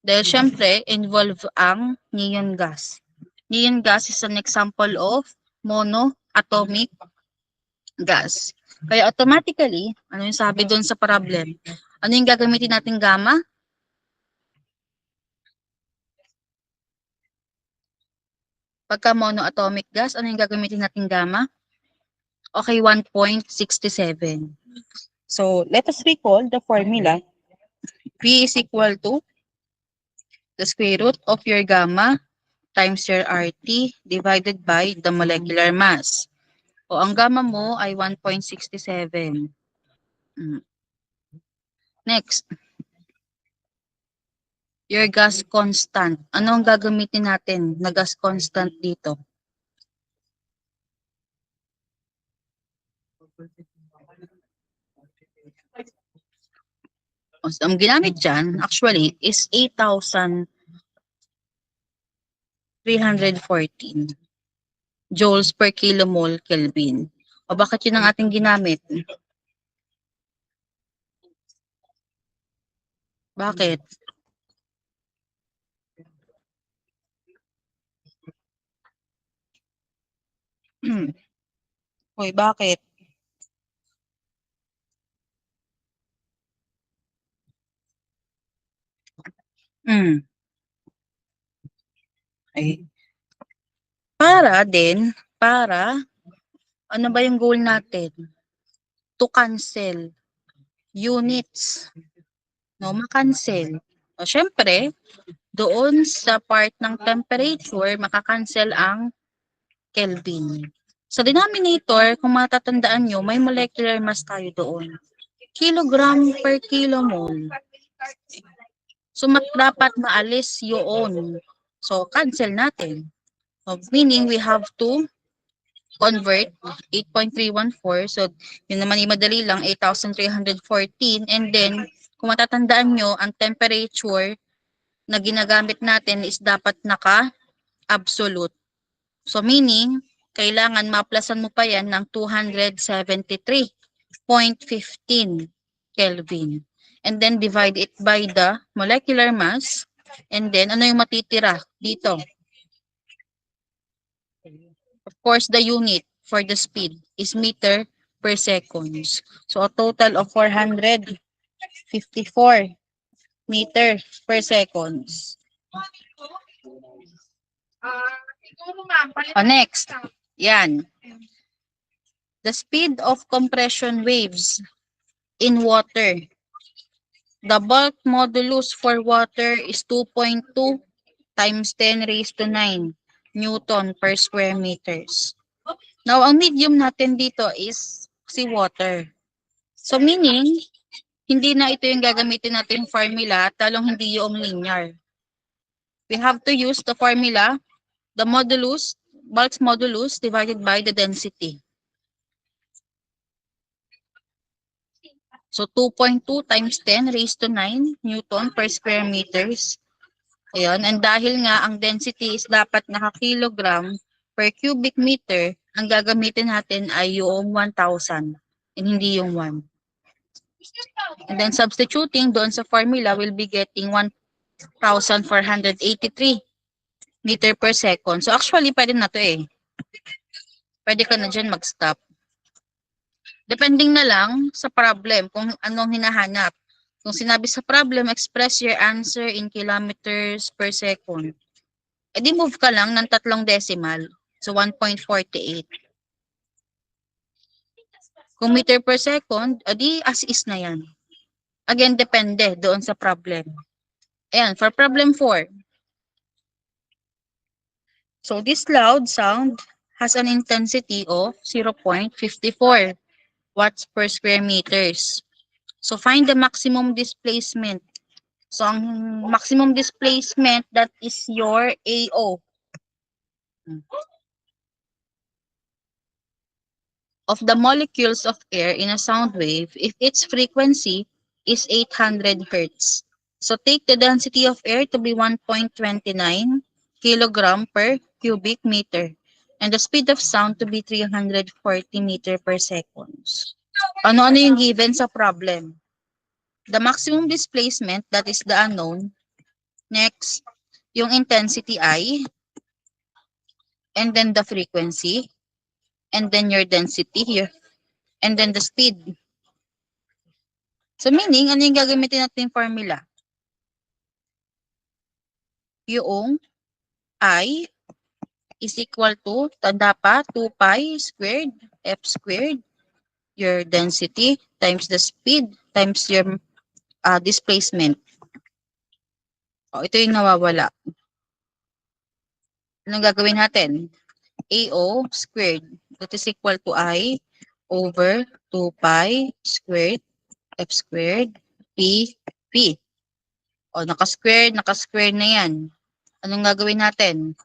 Dahil syempre, involve ang neon gas. Neon gas is an example of monoatomic gas. Kaya automatically, ano yung sabi doon sa problem? Ano yung gagamitin natin gamma? Pagka monoatomic gas, ano yung gagamitin natin gamma? Okay, 1.67. So, let us recall the formula. V is equal to the square root of your gamma times your RT divided by the molecular mass. O, ang gamma mo ay 1.67. Next. Your gas constant. Ano ang gagamitin natin na gas constant dito? O, ang ginamit dyan, actually, is 8,314 joules per kilomole Kelvin. O bakit yun ang ating ginamit? Bakit? Hoy, bakit? Ay. Para, ano ba yung goal natin? To cancel units. No, makancel. O, syempre, doon sa part ng temperature, makakancel ang Kelvin. Sa denominator, kung matatandaan nyo, may molecular mass tayo doon. Kilogram per kilomole. So, dapat maalis yun. So, cancel natin. So, meaning, we have to convert 8.314. So, yun naman yung madali lang, 8,314. And then, kung matatandaan nyo, ang temperature na ginagamit natin is dapat naka-absolute. So, meaning, kailangan maplasan mo pa yan ng 273.15 Kelvin. And then, divide it by the molecular mass. And then, ano yung matitira dito? Of course, the unit for the speed is meter per seconds. So, a total of 454 meter per seconds. Siguro ma'am, Next, yan. The speed of compression waves in water. The bulk modulus for water is 2.2 times 10 raised to 9 Newton per square meters. Now, ang medium natin dito is si water. So, meaning, hindi na ito yung gagamitin natin formula, talong hindi yung linear. We have to use the formula, the modulus, bulk modulus divided by the density. So, 2.2 times 10 raised to 9 Newton per square meters. Ayan, and dahil nga ang density is dapat naka-kilogram per cubic meter, ang gagamitin natin ay yung 1,000 and hindi yung 1. And then substituting doon sa formula, we'll be getting 1,483 meter per second. So actually, pwede na to eh. Pwede ka na dyan mag-stop. Depending na lang sa problem kung anong hinahanap. Kung sinabi sa problem, express your answer in kilometers per second. E di move ka lang ng 3 decimal. So 1.48. Kung meter per second, edi as is na yan. Again, depende doon sa problem. Ayan, for problem 4. So this loud sound has an intensity of 0.54 watts per square meters. So find the maximum displacement. So ang maximum displacement, that is your AO. Of the molecules of air in a sound wave if its frequency is 800 Hz. So take the density of air to be 1.29 kilogram per cubic meter and the speed of sound to be 340 meter per seconds. Ano-ano yung given sa problem? The maximum displacement, that is the unknown. Next, yung intensity I, and then the frequency, and then your density here, and then the speed. So meaning, ano yung gagamitin natin formula? Yung I is equal to, tanda pa, 2 pi squared, f squared, your density times the speed times your displacement. O, ito yung nawawala. Anong gagawin natin? AO squared, that is equal to I over 2 pi squared, f squared, p, p. O, naka-squared na yan. Anong gagawin natin?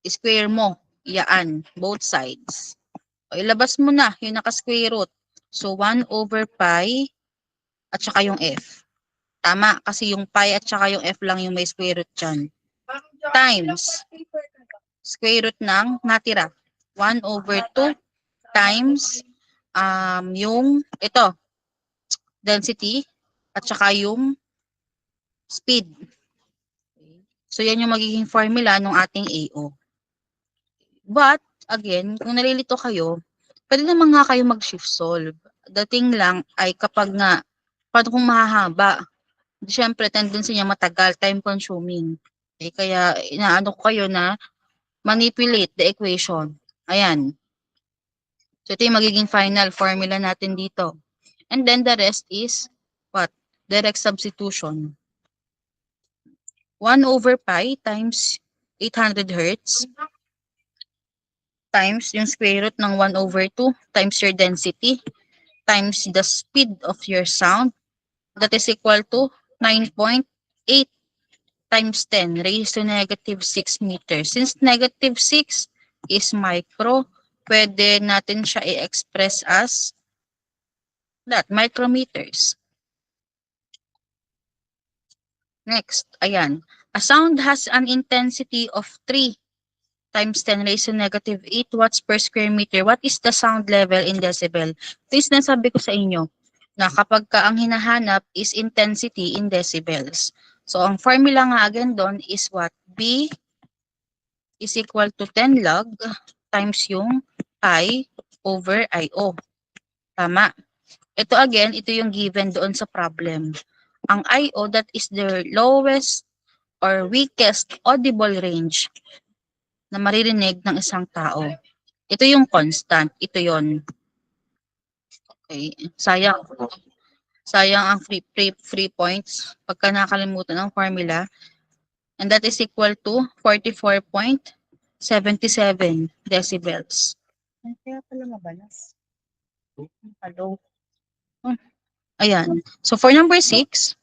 Square mo, iyaan, both sides. O, ilabas mo na yung naka-square root. So, 1 over pi at saka yung f. Tama, kasi yung pi at saka yung f lang yung may square root dyan. Times square root ng natira. 1 over 2 times yung ito, density at saka yung speed. So, yan yung magiging formula ng ating AO. But, again, kung nalilito kayo, pwede naman nga kayo mag-shift solve. Dating lang ay kapag nga, paano kung mahahaba? Siyempre, tendency niya matagal, time consuming. Okay, kaya inaano ko kayo na manipulate the equation. Ayan. So, ito yung magiging final formula natin dito. And then the rest is what? Direct substitution. 1 over pi times 800 hertz times yung square root ng 1 over 2 times your density times the speed of your sound, that is equal to 9.8 times 10 raised to negative 6 meters. Since negative 6 is micro, pwede natin siya i-express as that, micrometers. Next, ayan. A sound has an intensity of 3 times 10 raised to negative 8 watts per square meter. What is the sound level in decibel? Ito is nasabi ko sa inyo na kapag ka ang hinahanap is intensity in decibels. So, ang formula nga again doon is what? B is equal to 10 log times yung pi over IO. Tama. Ito again, ito yung given doon sa problem. Ang IO, that is the lowest or weakest audible range na maririnig ng isang tao. Ito yung constant. Ito yon. Okay. Sayang. Sayang ang free points pagka nakalimutan ng formula. And that is equal to 44.77 decibels. Kaya pala mabalas. Hello. Ayan. So for number 6,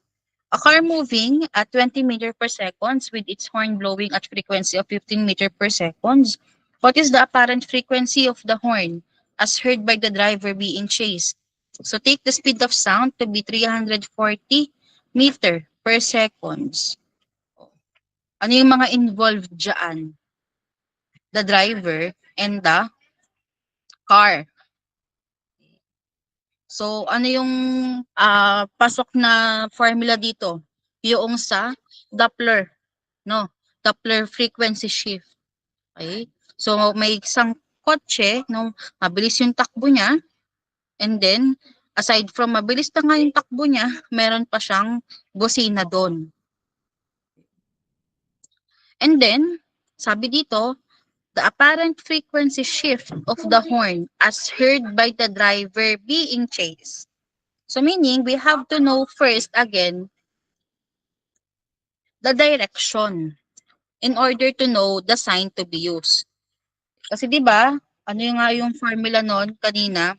a car moving at 20 meter per second with its horn blowing at frequency of 15 meter per second. What is the apparent frequency of the horn as heard by the driver being chased? So take the speed of sound to be 340 meter per second. Ano yung mga involved dyan? The driver and the car. So, ano yung pasok na formula dito? Yung sa Doppler, no? Doppler frequency shift. Okay? So, may isang kotse, no, mabilis yung takbo niya, and then, aside from mabilis na nga yung takbo niya, meron pa siyang busina doon. And then, sabi dito, the apparent frequency shift of the horn as heard by the driver being chased. So meaning, we have to know first again the direction in order to know the sign to be used. Kasi 'di ba, ano yung nga yung formula noon kanina?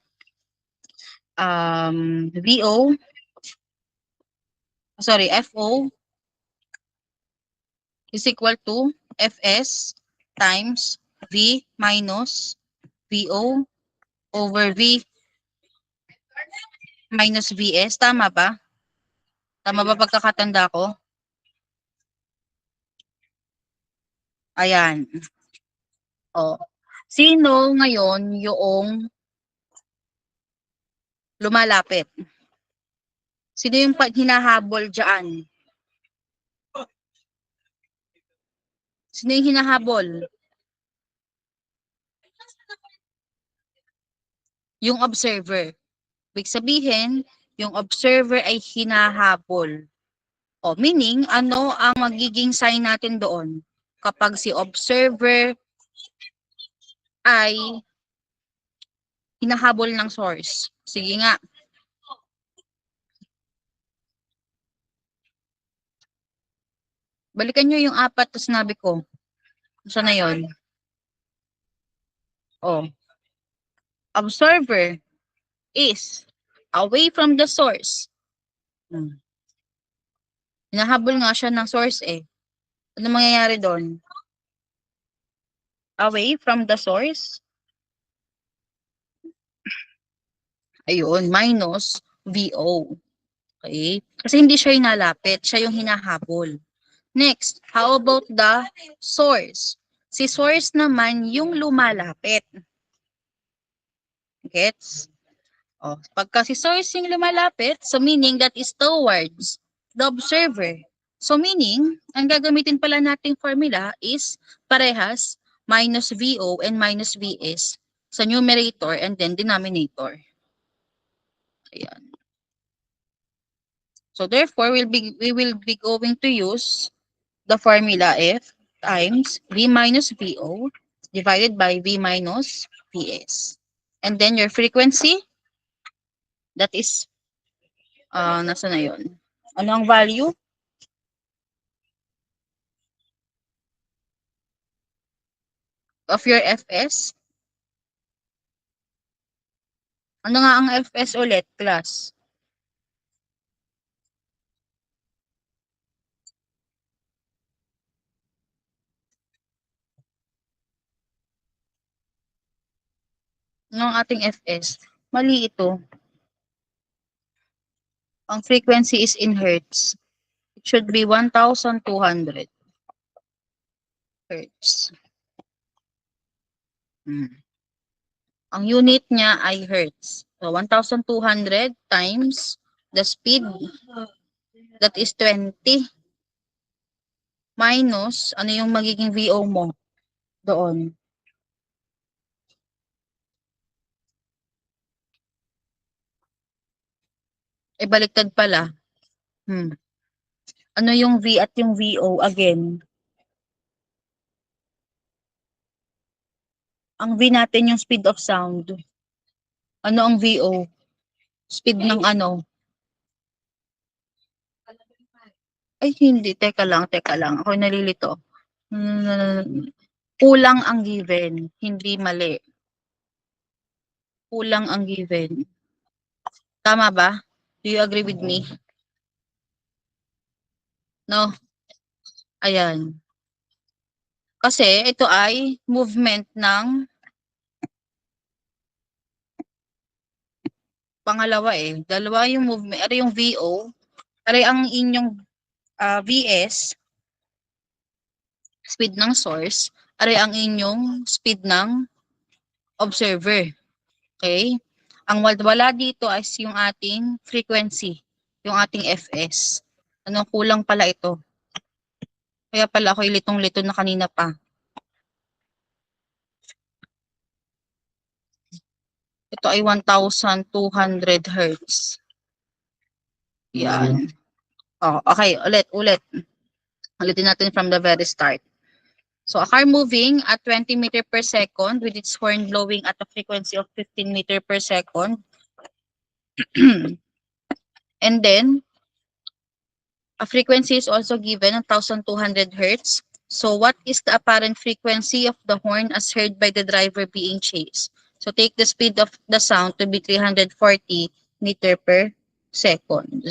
FO is equal to Fs times V minus VO over V minus Vs. Tama ba? Tama ba pagkakatanda ko? Ayan. O. Sino ngayon yung lumalapit? Sino yung hinahabol dyan? Sino yung hinahabol? Yung observer. Ibig sabihin, yung observer ay hinahabol. O, meaning, ano ang magiging sign natin doon? Kapag si observer ay hinahabol ng source. Sige nga. Balikan nyo yung 4 na sinabi ko. Saan na yun? O. Observer is away from the source. Hinahabol nga siya ng source eh. Ano mangyayari doon? Away from the source. Ayun, minus VO. Okay? Kasi hindi siya yung nalapit, siya yung hinahabol. Next, how about the source? Si source naman yung lumalapit. Gets? O, pagka si source yung lumalapit, so meaning that is towards the observer. So meaning, ang gagamitin pala nating formula is parehas minus VO and minus VS sa numerator and then denominator. Ayan. So therefore, we will be going to use the formula F times V minus VO divided by V minus VS. And then your frequency, that is, nasa na yun? Ano ang value? of your FS? Ano nga ang FS ulit, class? Ano ang ating FS? Mali ito. Ang frequency is in hertz. It should be 1,200 hertz. Ang unit niya ay hertz. So, 1,200 times the speed, that is 20, minus, ano yung magiging VO mo doon? Eh, baliktad pala. Ano yung V at yung VO again? Ang V natin yung speed of sound. Ano ang VO? Speed ng ano? Ay, hindi. Teka lang. Ako nalilito. Kulang ang given. Hindi mali. Kulang ang given. Tama ba? Do you agree with me? No? Ayan. Kasi ito ay movement ng pangalawa eh. Dalawa yung movement. Ari yung VO. Ari ang inyong VS, speed ng source. Ari ang inyong speed ng observer. Okay? Ang wala dito ay yung ating frequency. Yung ating FS. Ano, kulang pala ito. Kaya pala ako litong-lito na kanina pa. Ito ay 1,200 hertz. Yan. Oh, okay, ulit. Ulitin natin from the very start. So, a car moving at 20 meter per second with its horn blowing at a frequency of 15 meter per second. And then, a frequency is also given, 1,200 hertz. So, what is the apparent frequency of the horn as heard by the driver being chased? So, take the speed of the sound to be 340 meter per second.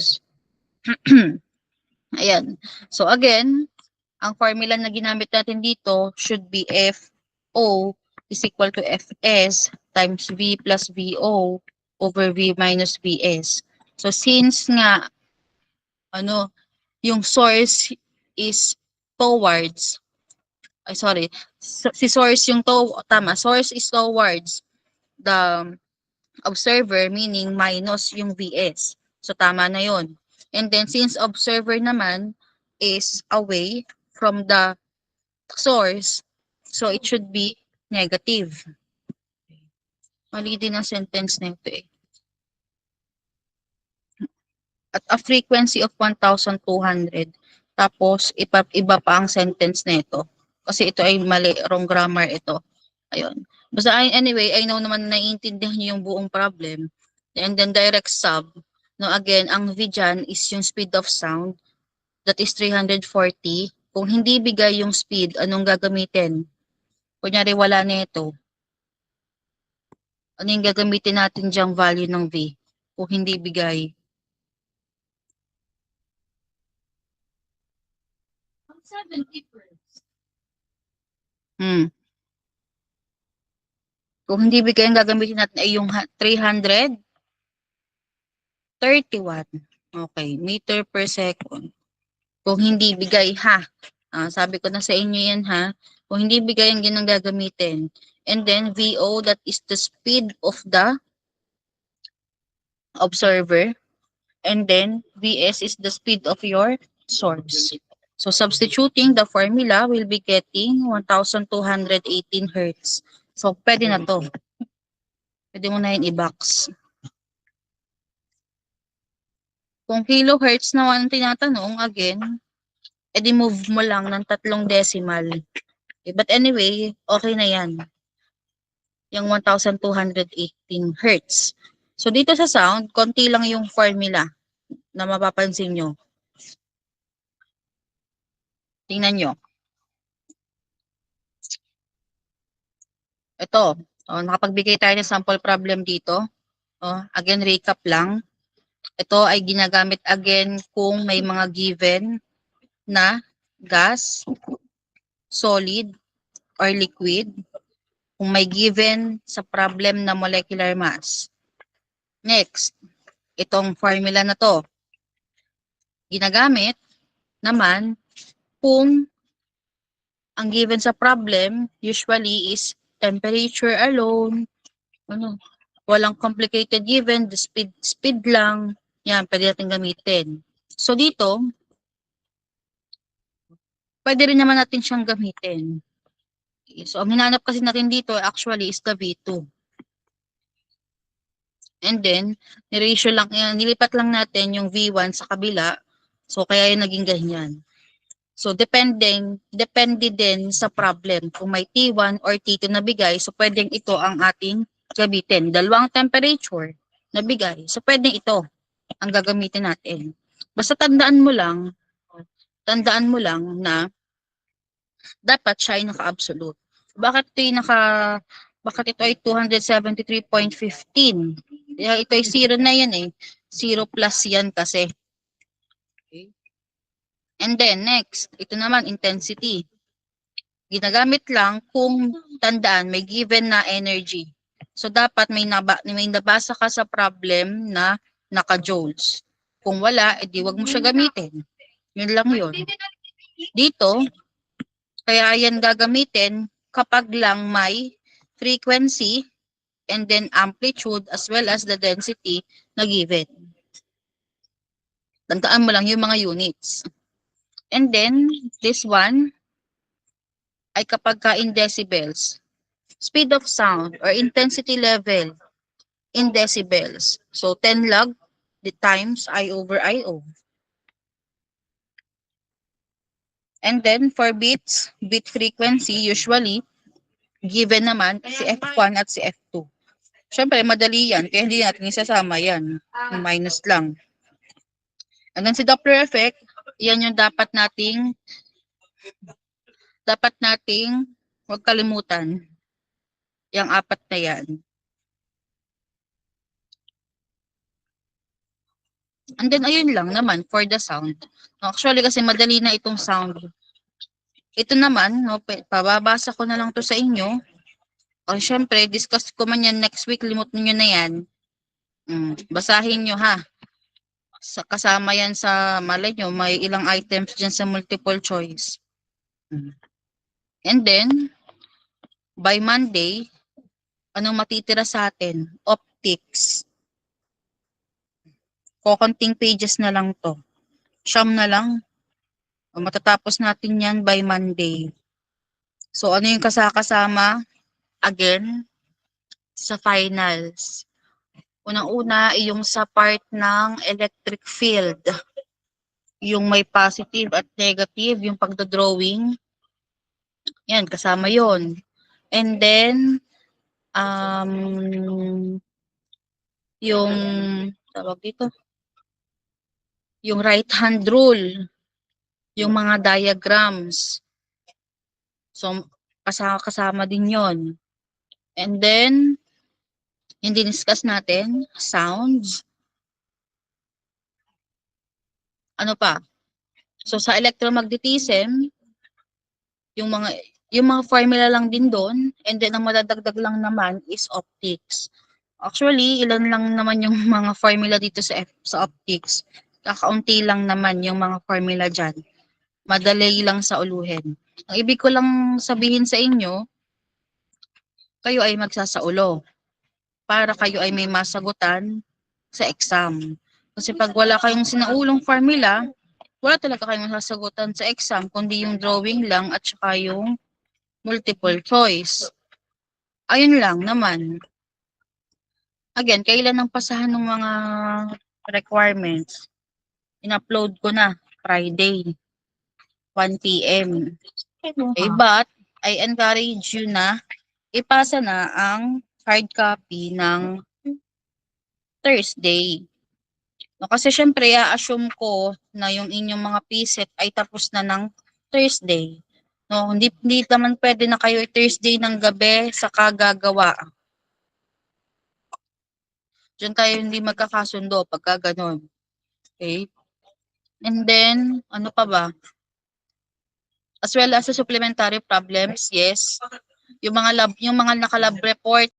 Ayan. So, again, ang formula na ginamit natin dito should be FO is equal to Fs times V plus VO over V minus Vs. So, since nga, yung source is towards, si source yung source is towards the observer, meaning minus yung Vs. So, tama na yon. And then, since observer naman is away from the source, so it should be negative. Mali din ang sentence na ito eh. At a frequency of 1,200. Tapos, iba pa ang sentence na ito. Kasi ito ay mali, wrong grammar ito. Ayun. Basta anyway, I know naman naiintindihan niyo yung buong problem. And then direct sub. No, again, ang V dyan is yung speed of sound. That is 340. Kung hindi bigay yung speed, anong gagamitin? Kunyari wala na ito. Ano yung gagamitin natin dyang value ng V? Kung hindi bigay. Kung hindi bigay, ang gagamitin natin ay yung 331. Okay, meter per second. Kung hindi bigay, ha? Sabi ko na sa inyo yan, ha? Kung hindi bigay, ang ginang gagamitin. And then, VO, that is the speed of the observer. And then, VS is the speed of your source. So, substituting the formula, we'll be getting 1,218 hertz. So, pwede na to. Pwede mo na yun i-box. Kung kilohertz naman ang tinatanong, again, edi move mo lang ng 3 decimal. Okay, but anyway, okay na yan. Yung 1,218 hertz. So, dito sa sound, konti lang yung formula na mapapansin nyo. Tingnan nyo. Ito, nakapagbigay tayo ng sample problem dito. Again, recap lang. Ito ay ginagamit again kung may mga given na gas, solid, or liquid. Kung may given sa problem na molecular mass. Next, itong formula na to, ginagamit naman kung ang given sa problem usually is temperature alone, walang complicated given, the speed lang, yan, pwede natin gamitin. So dito, pwede rin naman natin siyang gamitin. So ang hinanap kasi natin dito actually is the V2. And then, nilipat lang natin yung V1 sa kabila. So kaya yung naging ganyan. So depende din sa problem. Kung may T1 or T2 na bigay, so pwedeng ito ang ating gamitin. Dalawang temperature na bigay, so pwedeng ito ang gagamitin natin. Basta tandaan mo lang na dapat siya ay naka-absolute. Bakit ito ay 273.15? Ito ay 0 na yan eh. 0 plus yan kasi. Okay. And then next, ito naman intensity. Ginagamit lang kung tandaan may given na energy. So dapat may nabasa ka sa problem na naka-joules. Kung wala, edi wag mo siya gamitin. Yun lang yun. Dito, kaya yan gagamitin kapag lang may frequency and then amplitude as well as the density na given. Tandaan mo lang yung mga units. And then, this one ay kapag ka in decibels. Speed of sound or intensity level in decibels. So, 10 log the times I over IO. And then, for beats, beat frequency, usually, given naman si F1 at si F2. Siyempre, madali yan. Kaya hindi natin isasama yan. Minus lang. And then si Doppler effect, yan yung dapat nating huwag kalimutan. Yung 4 na yan. And then, ayun lang naman for the sound. Actually, kasi madali na itong sound. Ito naman, pababasa ko na lang to sa inyo. Syempre, discuss ko man yan next week, limot niyo na yan. Basahin nyo ha. Kasama yan sa, malay nyo, may ilang items dyan sa multiple choice. And then, by Monday, anong matitira sa atin? Optics. Kokonting pages na lang to. Siyam na lang. Matatapos natin yan by Monday. So, ano yung kasama? Again, sa finals. Unang-una, yung sa part ng electric field. Yung may positive at negative, yung pagdodrawing. Yan, kasama yon. And then, yung, tawag dito, yung right hand rule, yung mga diagrams. So, kasama din yon. And then, yung diniscuss natin, sounds. Ano pa? So, sa electromagnetism, yung mga formula lang din doon, and then ang madadagdag lang naman is optics. Actually, ilan lang naman yung mga formula dito sa optics. Kakaunti lang naman yung mga formula dyan. Madali lang sa uluhin. Ang ibig ko lang sabihin sa inyo, kayo ay magsasaulo para kayo ay may masagutan sa exam. Kasi pag wala kayong sinaulong formula, wala talaga kayong masasagutan sa exam, kundi yung drawing lang at saka yung multiple choice. Ayun lang naman. Again, kailan ang pasahan ng mga requirements? In-upload ko na Friday, 1 p.m. Okay, but I encourage you na ipasa na ang hard copy ng Thursday. No, kasi syempre, assume ko na yung inyong mga PSET ay tapos na ng Thursday. No, hindi naman pwede na kayo Thursday ng gabi sa kagagawa. Diyan tayo hindi magkakasundo pagka ganun. Okay? And then, ano pa ba? As well as the supplementary problems, yes. Yung mga naka-lab report,